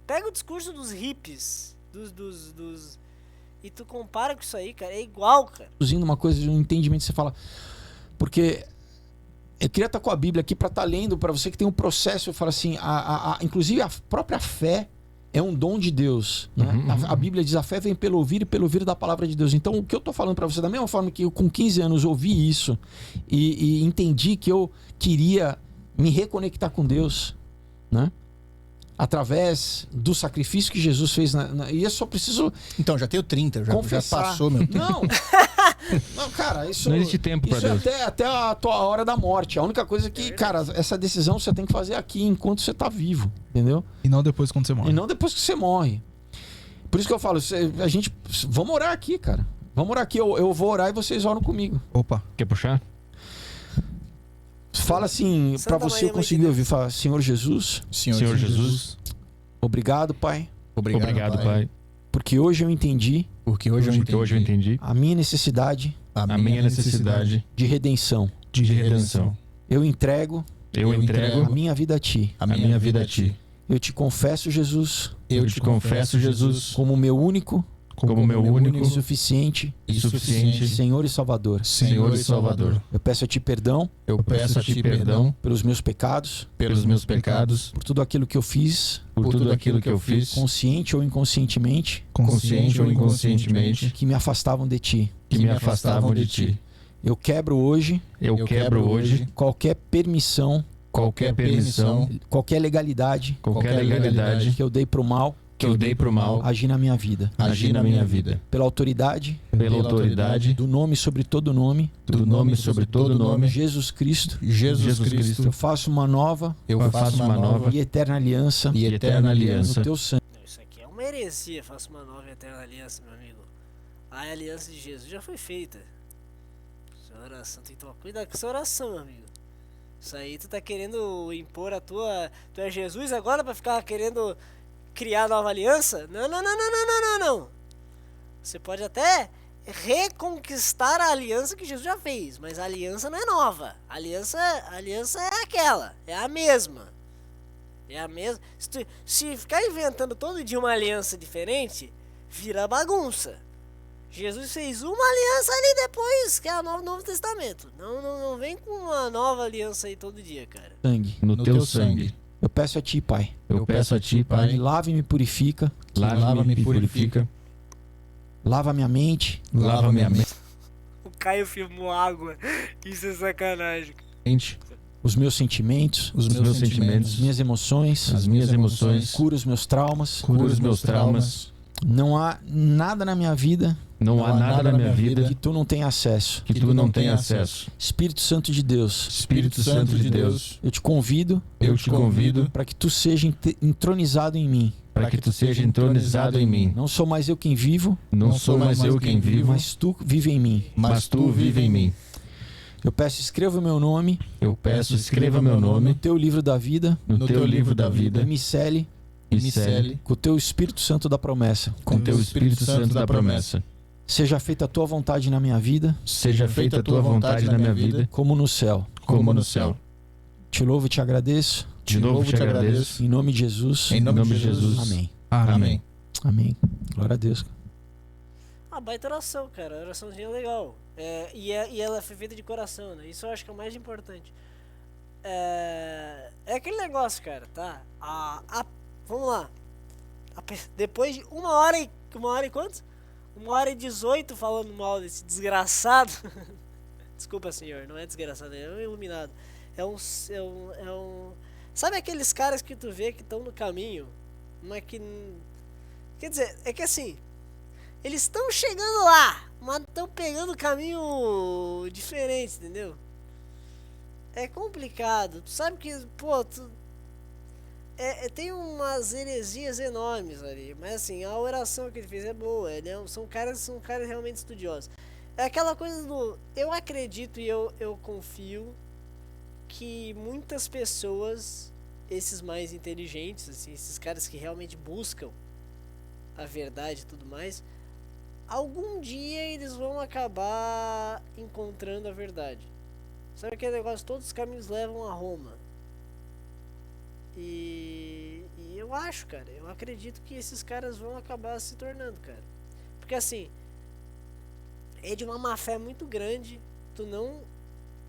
pega o discurso dos hippies, e tu compara com isso aí, cara, é igual, cara. Produzindo uma coisa de um entendimento, você fala... Porque eu queria estar com a Bíblia aqui para estar lendo, para você que tem um processo, eu falo assim, inclusive a própria fé é um dom de Deus, né? A Bíblia diz, a fé vem pelo ouvir e pelo ouvir da palavra de Deus. Então o que eu tô falando para você, da mesma forma que eu com 15 anos ouvi isso e entendi que eu queria me reconectar com Deus, né? Através do sacrifício que Jesus fez e eu só preciso... Então, já tenho 30, já confessar. passou meu tempo. Não, cara, isso... Não existe tempo pra Deus. Até a tua hora da morte. A única coisa que, cara, essa decisão você tem que fazer aqui enquanto você tá vivo, entendeu? E não depois quando você morre. E não depois que você morre. Por isso que eu falo, vamos orar aqui, cara. Vamos orar aqui, eu vou orar e vocês oram comigo. Opa. Quer puxar? Fala assim, Santa pra você Maria, eu conseguir ouvir, fala, Senhor Jesus, Senhor Jesus, obrigado, Pai, obrigado, Pai. porque hoje eu entendi Porque hoje eu entendi a minha necessidade a minha necessidade de redenção. de redenção. Eu entrego Eu a entrego minha vida a Ti. a minha vida a Ti. Eu te confesso, Jesus, Eu te confesso, Jesus, como meu único como meu único e suficiente e suficiente Senhor e Salvador. Senhor e Salvador. Eu peço a Ti perdão Eu peço a Ti perdão pelos meus pecados, pelos meus pecados, por tudo aquilo que eu fiz, por tudo aquilo que eu fiz, consciente ou inconscientemente, consciente ou inconscientemente, que me afastavam de Ti. que me afastavam de Ti. Eu quebro hoje Eu quebro hoje qualquer permissão, qualquer permissão, qualquer legalidade qualquer legalidade que eu dei pro mal que eu dei pro mal agir na minha vida. agir na minha vida. Pela autoridade Pela autoridade do nome sobre todo nome, do nome sobre todo nome, Jesus Cristo, Jesus Cristo, eu faço uma nova eu faço uma nova e eterna aliança e eterna aliança no Teu sangue. Não, isso aqui é uma heresia. Faço uma nova e eterna aliança, meu amigo. A aliança de Jesus já foi feita. Sua oração, tem que tomar cuidado com essa oração, meu amigo. Isso aí tu tá querendo impor a tua... Tu é Jesus agora pra ficar querendo criar nova aliança? Não. Você pode até reconquistar a aliança que Jesus já fez, mas a aliança não é nova. A aliança é aquela, é a mesma. É a mesma. Se ficar inventando todo dia uma aliança diferente, vira bagunça. Jesus fez uma aliança ali depois, que é o Novo Testamento. Não vem com uma nova aliança aí todo dia, cara. Sangue. no Teu sangue. Eu peço a Ti, Pai, Eu peço a Ti, me Pai, lave e me purifica, lava-me e purifica, lava minha mente, lava minha O Caio filmou água. Isso é sacanagem. mente, os meus sentimentos, os meus sentimentos, as minhas emoções, as minhas emoções, cura os meus traumas. cura os meus traumas. Não há nada na minha vida Não há nada na minha vida que Tu não tenha acesso. que Tu não tenha acesso. Espírito Santo de Deus, Espírito Santo de Deus, eu te convido eu te convido para que Tu seja entronizado em mim. para que Tu seja entronizado em mim. Não sou mais eu quem vivo, Não sou mais eu quem vivo, mas Tu vive em mim. mas Tu vive em mim. Eu peço, escreva o meu nome Eu peço, escreva meu no nome Teu livro da vida no Teu livro da e vida me cele e cele com o Teu Espírito Santo da promessa. com Teu Espírito Santo da promessa. Seja feita a Tua vontade na minha vida, Seja feita a Tua vontade na minha vida, como no céu. como no céu. Te louvo e te agradeço. De novo te agradeço. Em nome de Jesus. Em nome de Jesus. Amém. Amém. Amém. Glória a Deus. Ah, baita oração, cara. Oraçãozinha legal. E ela foi feita de coração, né? Isso eu acho que é o mais importante. É aquele negócio, cara, tá? Vamos lá. Depois de uma hora e quantos? 1h18 falando mal desse desgraçado. Desculpa, senhor, não é desgraçado, é um iluminado. É um. Sabe aqueles caras que tu vê que estão no caminho? Mas que. Quer dizer, é que assim. Eles estão chegando lá, mas estão pegando caminho diferente, entendeu? É complicado. Tu sabe que, pô, tem umas heresias enormes ali. Mas assim, a oração que ele fez é boa. São caras realmente estudiosos. É aquela coisa do... Eu acredito e eu confio que muitas pessoas, esses mais inteligentes, assim, esses caras que realmente buscam a verdade e tudo mais, algum dia eles vão acabar encontrando a verdade. Sabe aquele negócio, todos os caminhos levam a Roma. E eu acho, cara, eu acredito que esses caras vão acabar se tornando, cara. Porque assim, é de uma má fé muito grande tu não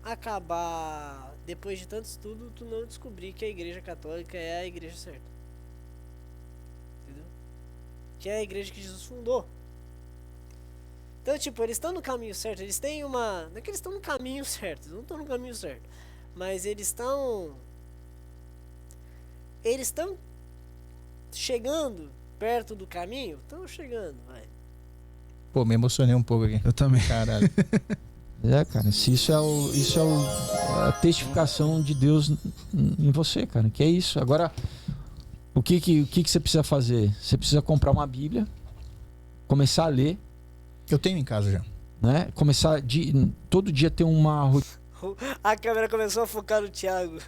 acabar, depois de tanto estudo, tu não descobrir que a Igreja Católica é a igreja certa. Entendeu? Que é a igreja que Jesus fundou. Então, tipo, eles estão no caminho certo, eles têm uma... Não é que eles estão no caminho certo, eles não estão no caminho certo. Mas eles estão chegando perto do caminho? Estão chegando, vai. Pô, me emocionei um pouco aqui. Eu também. Caralho. Cara, isso é a testificação de Deus em você, cara, que é isso. Agora, o que você precisa fazer? Você precisa comprar uma Bíblia, começar a ler. Eu tenho em casa já. Né? Começar todo dia ter uma A câmera começou a focar no Thiago.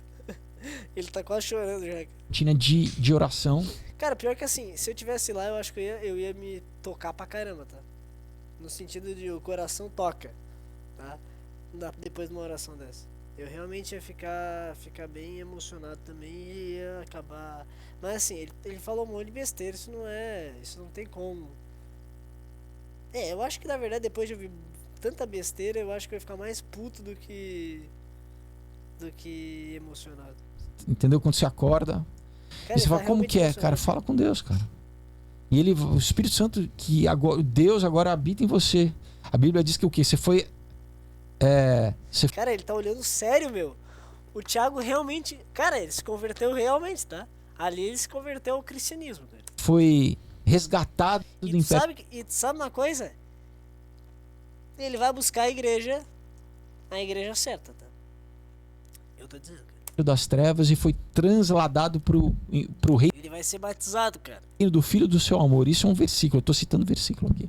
Ele tá quase chorando já. rotina de oração. Cara, pior que assim, se eu tivesse lá, eu acho que eu ia me tocar pra caramba, tá? No sentido de o coração toca, tá? Depois de uma oração dessa. Eu realmente ia ficar bem emocionado também e ia acabar... Mas assim, ele falou um monte de besteira, isso não tem como. Eu acho que na verdade depois de ouvir tanta besteira, eu acho que eu ia ficar mais puto do que emocionado. Entendeu? Quando você acorda, Cara, e você fala, como que é? Cara, fala com Deus, cara. E o Espírito Santo, Deus agora habita em você. A Bíblia diz que o quê? Você foi... Cara, ele tá olhando sério, meu. O Thiago realmente... Cara, ele se converteu realmente, tá? Ali ele se converteu ao cristianismo, cara. Foi resgatado do império. E tu sabe uma coisa? Ele vai buscar a igreja certa, tá? Eu tô dizendo, cara. Das trevas e foi transladado pro reino. Ele vai ser batizado, cara. Do Filho do seu amor. Isso é um versículo. Eu tô citando versículo aqui.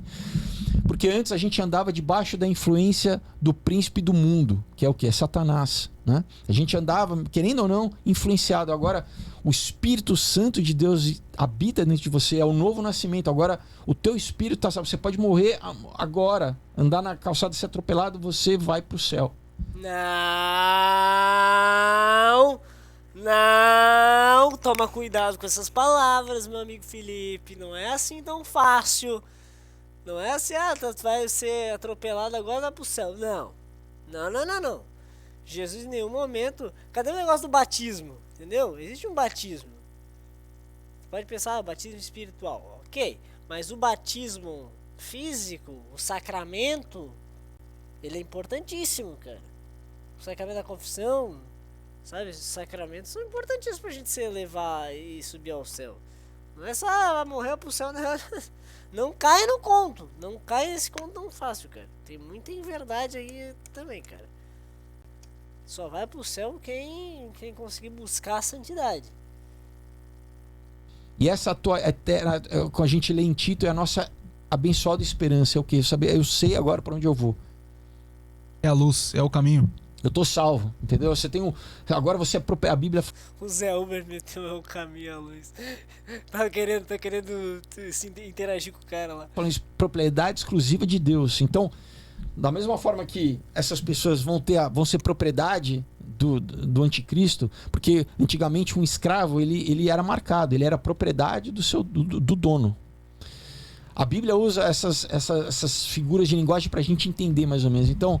Porque antes a gente andava debaixo da influência do príncipe do mundo, que é o que? É Satanás, né? A gente andava, querendo ou não, influenciado. Agora, o Espírito Santo de Deus habita dentro de você, é o novo nascimento. Agora, o teu espírito tá, sabe? Você pode morrer agora, andar na calçada e ser atropelado, você vai pro céu. Não, toma cuidado com essas palavras, meu amigo Felipe. Não é assim tão fácil. Não é assim, tu vai ser atropelado agora, vai pro céu. Não. Jesus em nenhum momento... Cadê o negócio do batismo? Entendeu? Existe um batismo. Você pode pensar, batismo espiritual. Ok, mas o batismo físico, o sacramento, ele é importantíssimo, cara. O sacramento da confissão, sabe? Esses sacramentos são importantíssimos pra gente se elevar e subir ao céu. Não é só morrer pro céu, né? Não caia no conto. Não caia nesse conto tão fácil, cara. Tem muita inverdade aí também, cara. Só vai pro céu quem conseguir buscar a santidade. E essa tua eterna, com a gente lê em Tito, é a nossa abençoada esperança. É o quê? Eu sei agora pra onde eu vou. É a luz, é o caminho. Eu tô salvo, entendeu? Você tem agora você a Bíblia... O Zé Uber meteu o caminho à luz. Tá querendo se interagir com o cara lá. Falando isso, propriedade exclusiva de Deus. Então, da mesma forma que essas pessoas vão ser propriedade do anticristo, porque antigamente um escravo, ele era marcado, ele era propriedade do dono. A Bíblia usa essas figuras de linguagem pra gente entender mais ou menos. Então...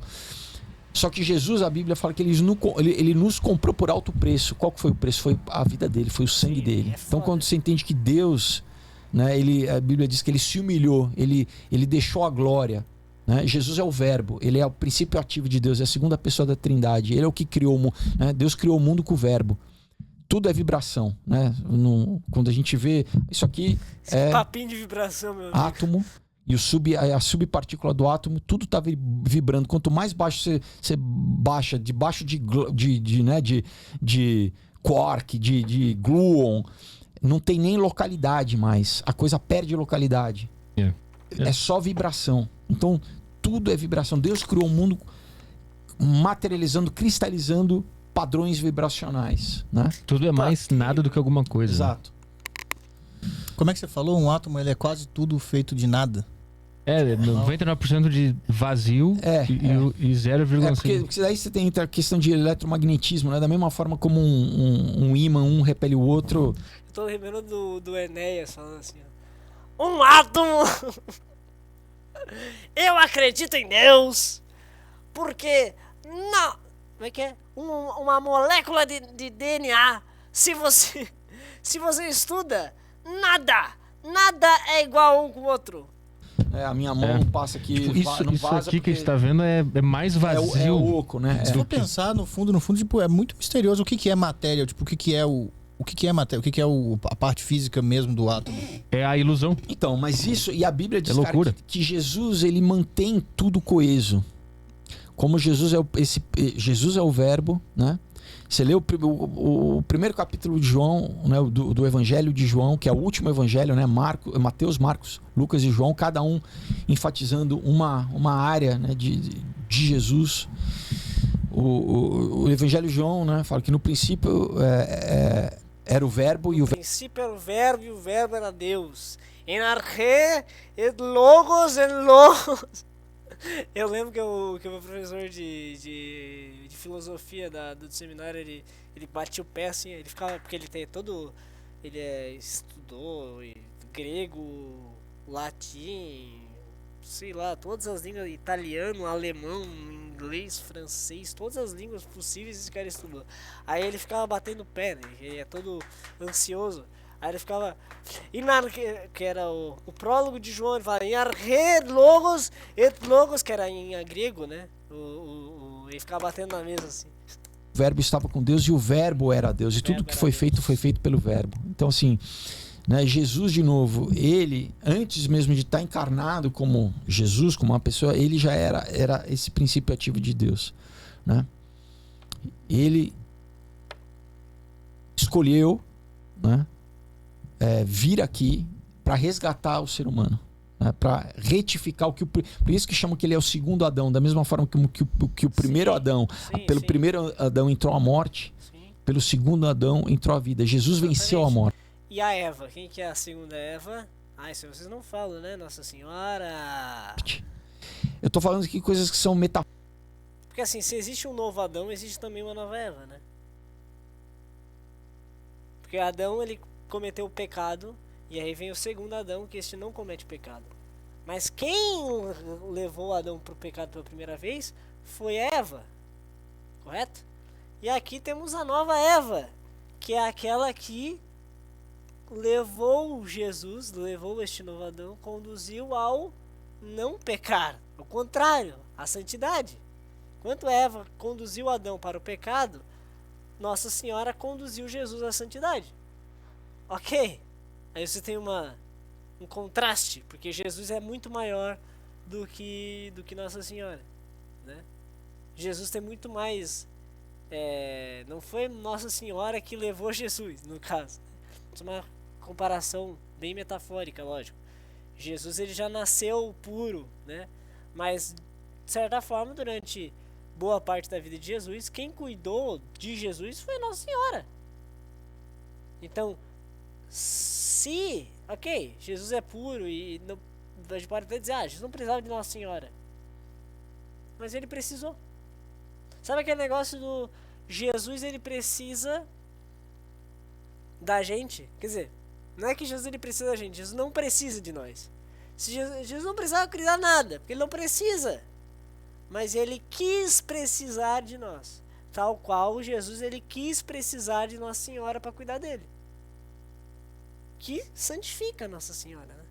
Só que Jesus, a Bíblia fala que ele nos comprou por alto preço. Qual que foi o preço? Foi a vida dele, foi o sangue dele. Então quando você entende que Deus, né, a Bíblia diz que ele se humilhou, ele deixou a glória. Né? Jesus é o verbo, ele é o princípio ativo de Deus, é a segunda pessoa da Trindade. Ele é o que criou o mundo. Né? Deus criou o mundo com o verbo. Tudo é vibração. Né? Quando a gente vê isso aqui, esse papinho de vibração, meu amigo. Átomo. E a subpartícula do átomo, tudo está vibrando. Quanto mais baixo você baixa, debaixo de quark, de gluon, não tem nem localidade mais. A coisa perde localidade. É só vibração. Então, tudo é vibração. Deus criou um mundo materializando, cristalizando padrões vibracionais, né? Tudo é mais nada do que alguma coisa. Exato. Como é que você falou? Um átomo, ele é quase tudo feito de nada. 99% de vazio e 0,5%. Porque daí você tem a questão de eletromagnetismo, né? Da mesma forma como um ímã, um repele o outro. Eu tô lembrando do Enéas falando assim, ó. Um átomo! Eu acredito em Deus! Porque não... Como é que é? Uma molécula de DNA, se você estuda, nada é igual um com o outro. A minha mão passa aqui. Tipo, isso aqui que a gente tá vendo é mais vazio. É oco, né? Se for pensar, no fundo, tipo, é muito misterioso o que é matéria, tipo, o que é matéria, o que é a parte física mesmo do átomo. É a ilusão. Então, mas isso, e a Bíblia diz, loucura. Cara, que Jesus, ele mantém tudo coeso. Como Jesus é o verbo, né? Você lê o primeiro capítulo de João, né, do Evangelho de João, que é o último evangelho, né? Mateus, Marcos, Lucas e João, cada um enfatizando uma área, né, de Jesus. O Evangelho de João, né, fala que no princípio era o verbo e o No princípio era o verbo e o verbo era Deus. En arche et logos en logos. Eu lembro que o meu professor de filosofia do seminário, ele batia o pé assim, ele ficava, porque ele estudou grego, latim, sei lá, todas as línguas, italiano, alemão, inglês, francês, todas as línguas possíveis esse cara estudou. Aí ele ficava batendo o pé, né? Ele é todo ansioso. Aí ele ficava. Que era o prólogo de João, ele fala em arche logos et logos, que era em grego, né? Ele ficava batendo na mesa assim. O verbo estava com Deus e o verbo era Deus. E tudo que foi feito pelo verbo. Então, assim, né, Jesus, de novo, ele, antes mesmo de estar encarnado como Jesus, como uma pessoa, ele já era esse princípio ativo de Deus, né? Ele escolheu, né, vir aqui para resgatar o ser humano, né, para retificar por isso que chamam que ele é o segundo Adão, da mesma forma que o primeiro Adão, pelo primeiro Adão entrou a morte, pelo segundo Adão entrou a vida. Jesus venceu a morte. E a Eva, quem que é a segunda Eva? Isso vocês não falam, né, Nossa Senhora? Eu tô falando aqui coisas que são metafóricas. Porque assim, se existe um novo Adão, existe também uma nova Eva, né? Porque Adão, ele cometeu o pecado, e aí vem o segundo Adão, que este não comete pecado. Mas quem levou Adão para o pecado pela primeira vez foi Eva, correto? E aqui temos a nova Eva, que é aquela que levou Jesus, levou este novo Adão, conduziu ao não pecar, ao contrário, à santidade. Enquanto Eva conduziu Adão para o pecado, Nossa Senhora conduziu Jesus à santidade. Ok, aí você tem um contraste, porque Jesus é muito maior do que Nossa Senhora, né? Jesus tem muito mais, não foi Nossa Senhora que levou Jesus, no caso. Isso é uma comparação bem metafórica, lógico. Jesus, ele já nasceu puro, né? Mas, de certa forma, durante boa parte da vida de Jesus, quem cuidou de Jesus foi Nossa Senhora. Então, ok, Jesus é puro e não, a gente pode até dizer, Jesus não precisava de Nossa Senhora, mas ele precisou. Sabe aquele negócio do Jesus, ele precisa da gente? Quer dizer, não é que Jesus ele precisa da gente, Jesus não precisa de nós. Jesus não precisava criar nada, porque ele não precisa, mas ele quis precisar de nós, tal qual Jesus ele quis precisar de Nossa Senhora para cuidar dele, que santifica Nossa Senhora, né?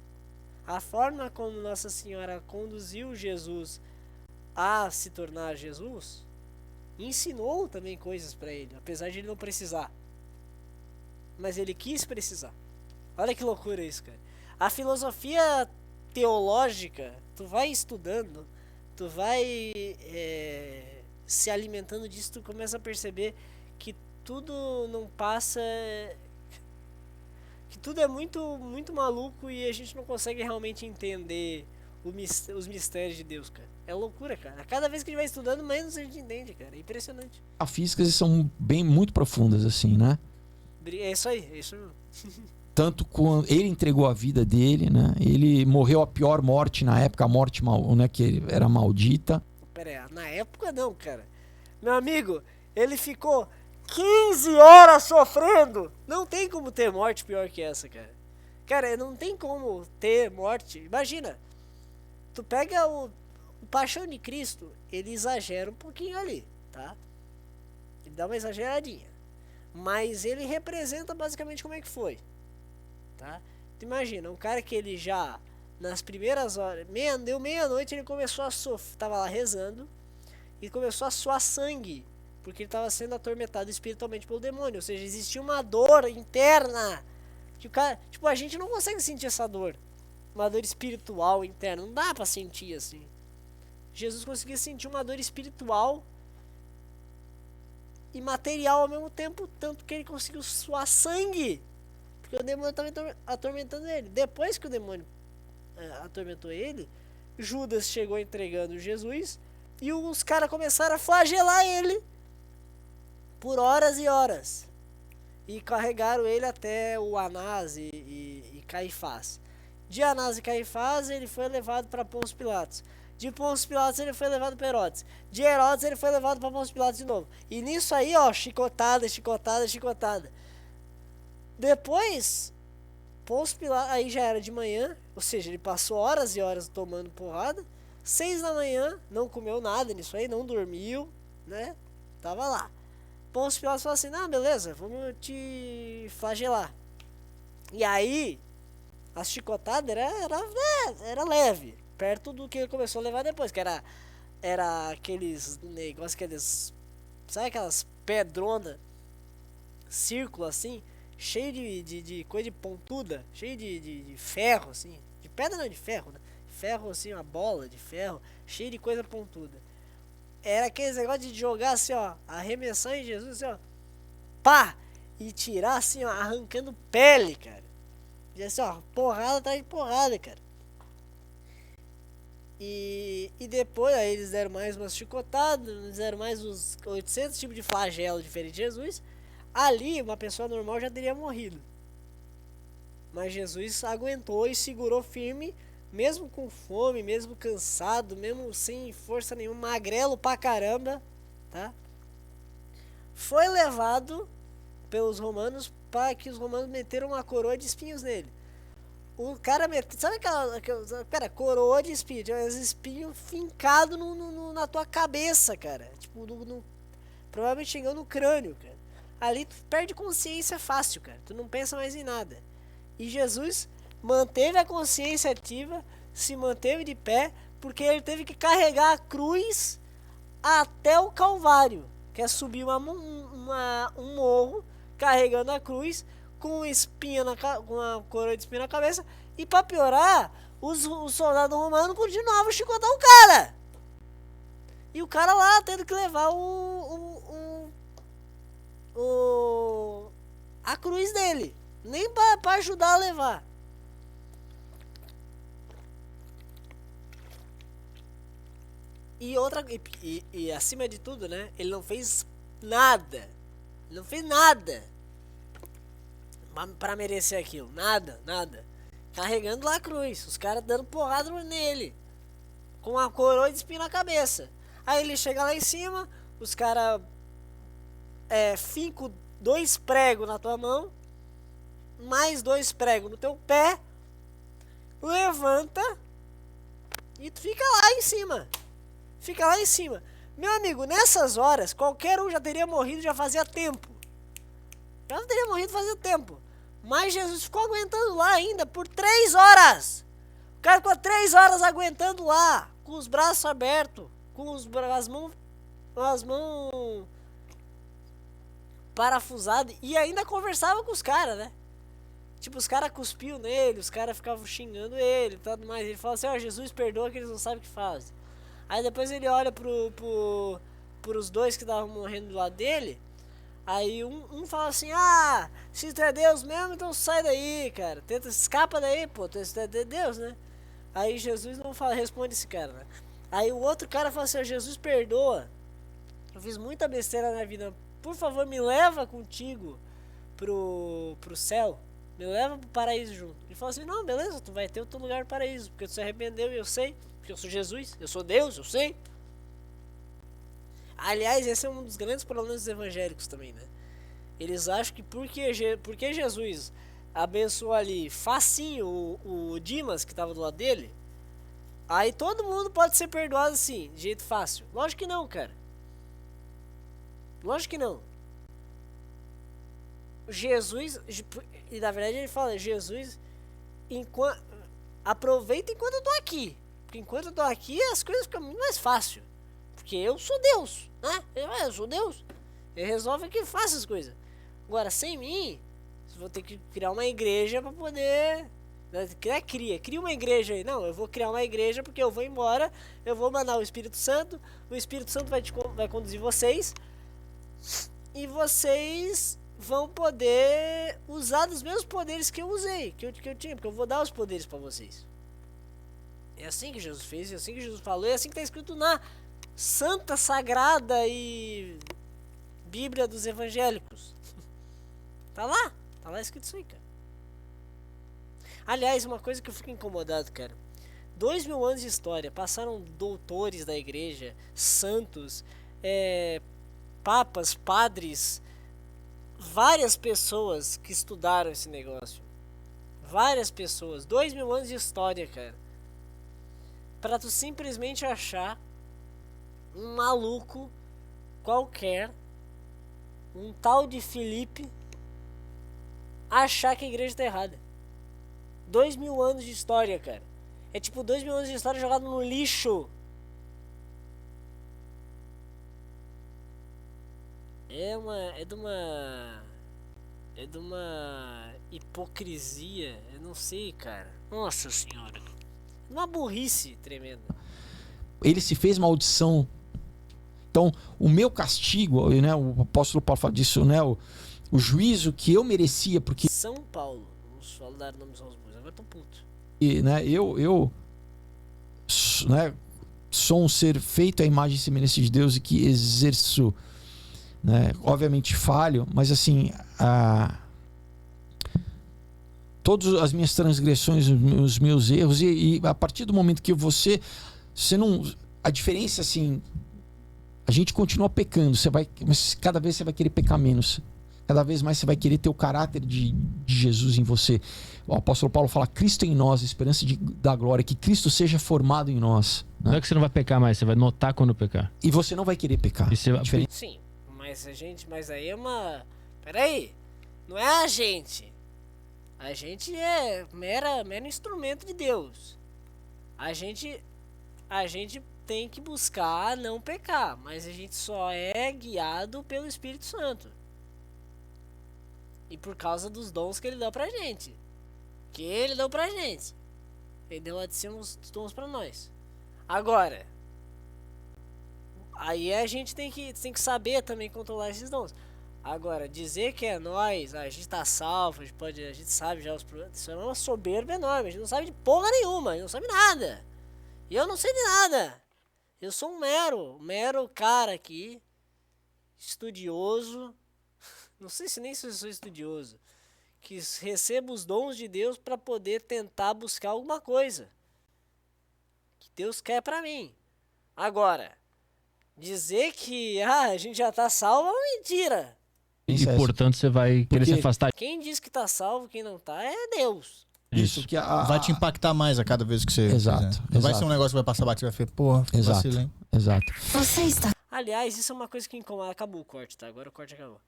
A forma como Nossa Senhora conduziu Jesus a se tornar Jesus, ensinou também coisas para ele, apesar de ele não precisar, mas ele quis precisar. Olha que loucura isso, cara. A filosofia teológica, tu vai estudando, tu vai se alimentando disso, tu começa a perceber que tudo não passa, que tudo é muito, muito maluco e a gente não consegue realmente entender os mistérios de Deus, cara. É loucura, cara. Cada vez que a gente vai estudando, menos a gente entende, cara. É impressionante. As físicas são muito profundas, assim, né? É isso aí, é isso mesmo. Tanto quando ele entregou a vida dele, né? Ele morreu a pior morte na época, a morte né, que era maldita. Pera aí, na época não, cara. Meu amigo, ele ficou 15 horas sofrendo. Não tem como ter morte pior que essa, cara. Cara, não tem como ter morte. Imagina, tu pega o Paixão de Cristo, ele exagera um pouquinho ali, tá? Ele dá uma exageradinha. Mas ele representa basicamente como é que foi, tá? Tu imagina, um cara que ele já, nas primeiras horas, deu meia-noite, ele começou a sofrer, tava lá rezando, e começou a suar sangue, porque ele tava sendo atormentado espiritualmente pelo demônio, ou seja, existia uma dor interna, que o cara, tipo, a gente não consegue sentir essa dor, uma dor espiritual interna, não dá pra sentir assim. Jesus conseguia sentir uma dor espiritual e material ao mesmo tempo, tanto que ele conseguiu suar sangue, porque o demônio estava atormentando ele. Depois que o demônio atormentou ele, Judas chegou entregando Jesus e os caras começaram a flagelar ele por horas e horas e carregaram ele até o Anás e Caifás. De Anás e Caifás ele foi levado para Pôncio Pilatos. De Pôncio Pilatos ele foi levado para Herodes. De Herodes ele foi levado para Pôncio Pilatos de novo. E nisso aí, ó, chicotada. Depois, Pôncio Pilatos, aí já era de manhã, ou seja, ele passou horas e horas tomando porrada. 6 da manhã, não comeu nada nisso aí, não dormiu, né? Tava lá. Pôncio Pilatos falou assim, não, beleza, vamos te flagelar. E aí, a chicotada era leve. Perto do que ele começou a levar depois, que era aqueles negócios, aqueles, sabe aquelas pedronas, círculo assim, cheio de coisa de pontuda, cheio de ferro assim, de pedra não, de ferro, né? Ferro assim, uma bola de ferro, cheio de coisa pontuda. Era aqueles negócios de jogar assim, ó, arremessar em Jesus assim, ó, pá, e tirar assim, ó, arrancando pele, cara. E assim, ó, porrada atrás de porrada, cara. E depois aí eles deram mais umas chicotadas, eles deram mais uns 800 tipos de flagelo diferente de Jesus. Ali uma pessoa normal já teria morrido. Mas Jesus aguentou e segurou firme, mesmo com fome, mesmo cansado, mesmo sem força nenhuma, magrelo pra caramba, tá? Foi levado pelos romanos para que os romanos meteram uma coroa de espinhos nele. O cara meteu, sabe aquela coroa de espinho, os espinhos fincados na tua cabeça, cara. Tipo, provavelmente chegando no crânio, cara. Ali tu perde consciência fácil, cara. Tu não pensa mais em nada. E Jesus manteve a consciência ativa, se manteve de pé, porque ele teve que carregar a cruz até o Calvário, que é subir um morro carregando a cruz, com espinha com uma coroa de espinho na cabeça, e pra piorar, os soldados romanos continuavam a chicotar o cara. E o cara lá tendo que levar a cruz dele, nem pra ajudar a levar. E acima de tudo, né, ele não fez nada. Ele não fez nada pra merecer aquilo, nada. Carregando lá a cruz, os caras dando porrada nele, com a coroa de espinho na cabeça. Aí ele chega lá em cima, os caras fincam 2 pregos na tua mão, mais 2 pregos no teu pé, levanta e tu fica lá em cima. Meu amigo, nessas horas, qualquer um já teria morrido já fazia tempo. Mas Jesus ficou aguentando lá ainda por 3 horas. O cara ficou 3 horas aguentando lá, com os braços abertos, com as mãos parafusadas, e ainda conversava com os caras, né? Tipo, os caras cuspiam nele, os caras ficavam xingando ele e tudo mais. Ele fala assim, ó, Jesus perdoa que eles não sabem o que fazem. Aí depois ele olha pros dois que estavam morrendo do lado dele. Aí um fala assim, ah, se tu é Deus mesmo, então sai daí, cara. Tenta, escapa daí, pô, tu é Deus, né? Aí Jesus não fala, responde esse cara, né? Aí o outro cara fala assim, ó, Jesus perdoa. Eu fiz muita besteira na vida. Por favor, me leva contigo pro céu. Me leva pro paraíso junto. Ele falou assim, não, beleza, tu vai ter o teu lugar no paraíso. Porque tu se arrependeu e eu sei. Porque eu sou Jesus, eu sou Deus, eu sei. Aliás, esse é um dos grandes problemas dos evangélicos também, né? Eles acham que porque Jesus abençoou ali facinho o Dimas, que tava do lado dele, aí todo mundo pode ser perdoado assim, de jeito fácil. Lógico que não, cara. Lógico que não. Jesus, e na verdade ele fala, Jesus, aproveita enquanto eu tô aqui. Porque enquanto eu tô aqui, as coisas ficam muito mais fácil. Porque eu sou Deus, né? Eu sou Deus. Ele resolve que faça as coisas. Agora, sem mim, eu vou ter que criar uma igreja pra poder... Cria uma igreja aí. Não, eu vou criar uma igreja porque eu vou embora, eu vou mandar o Espírito Santo vai conduzir vocês, e vocês vão poder usar dos mesmos poderes que eu usei, que eu tinha, porque eu vou dar os poderes pra vocês. É assim que Jesus fez, é assim que Jesus falou, é assim que tá escrito na Santa, Sagrada e Bíblia dos Evangélicos. Tá lá escrito isso aí, cara. Aliás, uma coisa que eu fico incomodado, cara. 2000 anos de história, passaram doutores da igreja, santos, papas, padres, várias pessoas que estudaram esse negócio. Várias pessoas, 2000 anos de história, cara. Pra tu simplesmente achar um maluco qualquer, um tal de Felipe, achar que a igreja tá errada. 2000 anos de história, cara. É tipo 2000 anos de história jogado no lixo. É de uma hipocrisia. Eu não sei, cara. Nossa senhora. Uma burrice tremenda. Ele se fez maldição. Então, o meu castigo, né, o apóstolo Paulo fala disso, né, o juízo que eu merecia, porque... São Paulo. Vamos falar dar nomes aos bois. Agora tô puto. E, né, eu né, sou um ser feito à imagem e semelhança de Deus e que exerço, né, obviamente falho, mas assim, todas as minhas transgressões, os meus erros, e a partir do momento que você não... A diferença, assim, a gente continua pecando, mas cada vez você vai querer pecar menos. Cada vez mais você vai querer ter o caráter de Jesus em você. O apóstolo Paulo fala, Cristo em nós, esperança da glória, que Cristo seja formado em nós. Né? Não é que você não vai pecar mais, você vai notar quando pecar. E você não vai querer pecar. Sim, mas aí é uma... Peraí, não é a gente. A gente é mero instrumento de Deus. A gente tem que buscar não pecar, mas a gente só é guiado pelo Espírito Santo. E por causa dos dons que ele deu pra gente. Que ele deu pra gente. Ele deu a de cima os dons pra nós. Agora, aí a gente tem que saber também controlar esses dons. Agora, dizer que é nós, a gente tá salvo, a gente sabe já os problemas, isso é uma soberba enorme. A gente não sabe de porra nenhuma, a gente não sabe nada. E eu não sei de nada. Eu sou um mero cara aqui, estudioso. Não sei se nem se eu sou estudioso. Que recebo os dons de Deus para poder tentar buscar alguma coisa que Deus quer para mim. Agora, dizer que a gente já tá salvo é uma mentira. E portanto você vai querer se afastar. Quem diz que tá salvo, quem não tá, é Deus. Isso que vai te impactar mais a cada vez que você Exato. Não vai ser um negócio que vai passar batido, vai falar, porra, vacilo, hein? Exato. Você está... Aliás, isso é uma coisa que incomoda. Acabou o corte, tá? Agora o corte acabou.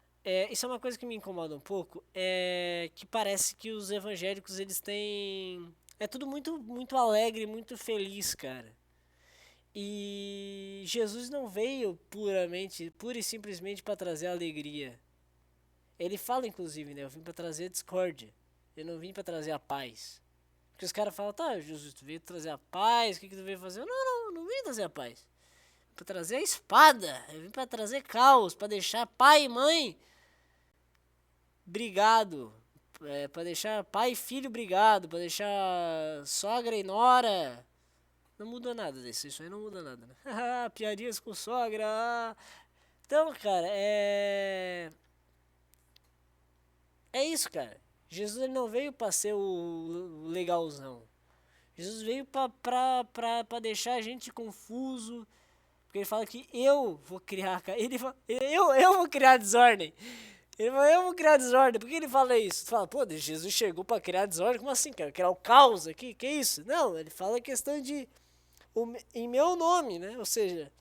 Isso é uma coisa que me incomoda um pouco. Que parece que os evangélicos, eles têm... É tudo muito, muito alegre, muito feliz, cara. E Jesus não veio pura e simplesmente para trazer alegria. Ele fala, inclusive, né? Eu vim para trazer discórdia. Eu não vim pra trazer a paz. Porque os caras falam, tá, Jesus, tu veio trazer a paz, o que tu veio fazer? Não vim trazer a paz. Vim pra trazer a espada. Eu vim pra trazer caos, pra deixar pai e mãe brigado. Pra deixar pai e filho brigado, pra deixar sogra e nora. Não muda nada disso, isso aí não muda nada, né? Piadinhas com sogra. Então, cara, é isso, cara. Jesus ele não veio pra ser o legalzão. Jesus veio pra deixar a gente confuso. Porque ele fala que eu vou criar. Ele fala, eu vou criar desordem. Ele fala, eu vou criar desordem. Por que ele fala isso? Tu fala, pô, Jesus chegou pra criar desordem? Como assim, cara? Criar o caos aqui? Que isso? Não, ele fala a questão de em meu nome, né? Ou seja,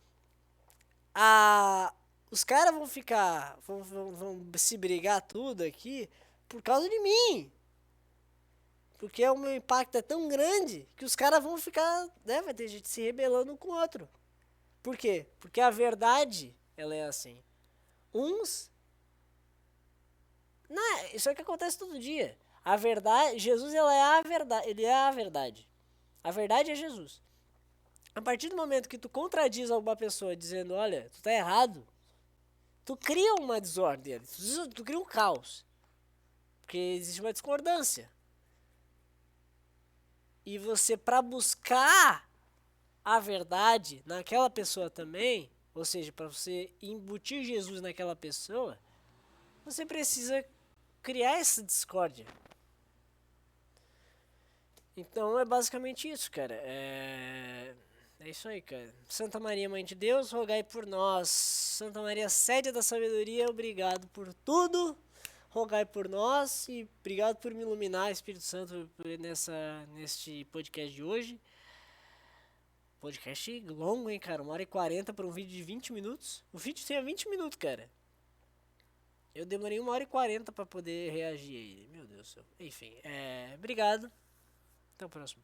os caras vão ficar, vão se brigar tudo aqui por causa de mim. Porque o meu impacto é tão grande que os caras vão ficar, né? Vai ter gente se rebelando um com o outro. Por quê? Porque a verdade, ela é assim. Isso é o que acontece todo dia. A verdade, Jesus, ela é a verdade, ele é a verdade. A verdade é Jesus. A partir do momento que tu contradiz alguma pessoa dizendo, olha, tu tá errado, tu cria uma desordem, tu cria um caos. Porque existe uma discordância. E você, para buscar a verdade naquela pessoa também, ou seja, para você embutir Jesus naquela pessoa, você precisa criar essa discórdia. Então é basicamente isso, cara. É isso aí, cara. Santa Maria, Mãe de Deus, rogai por nós. Santa Maria, sede da sabedoria, obrigado por tudo. Rogai por nós e obrigado por me iluminar, Espírito Santo, neste podcast de hoje. Podcast longo, hein, cara? 1h40 para um vídeo de 20 minutos. O vídeo tem 20 minutos, cara. Eu demorei 1h40 para poder reagir a ele. Meu Deus do céu. Enfim, obrigado. Até o próximo.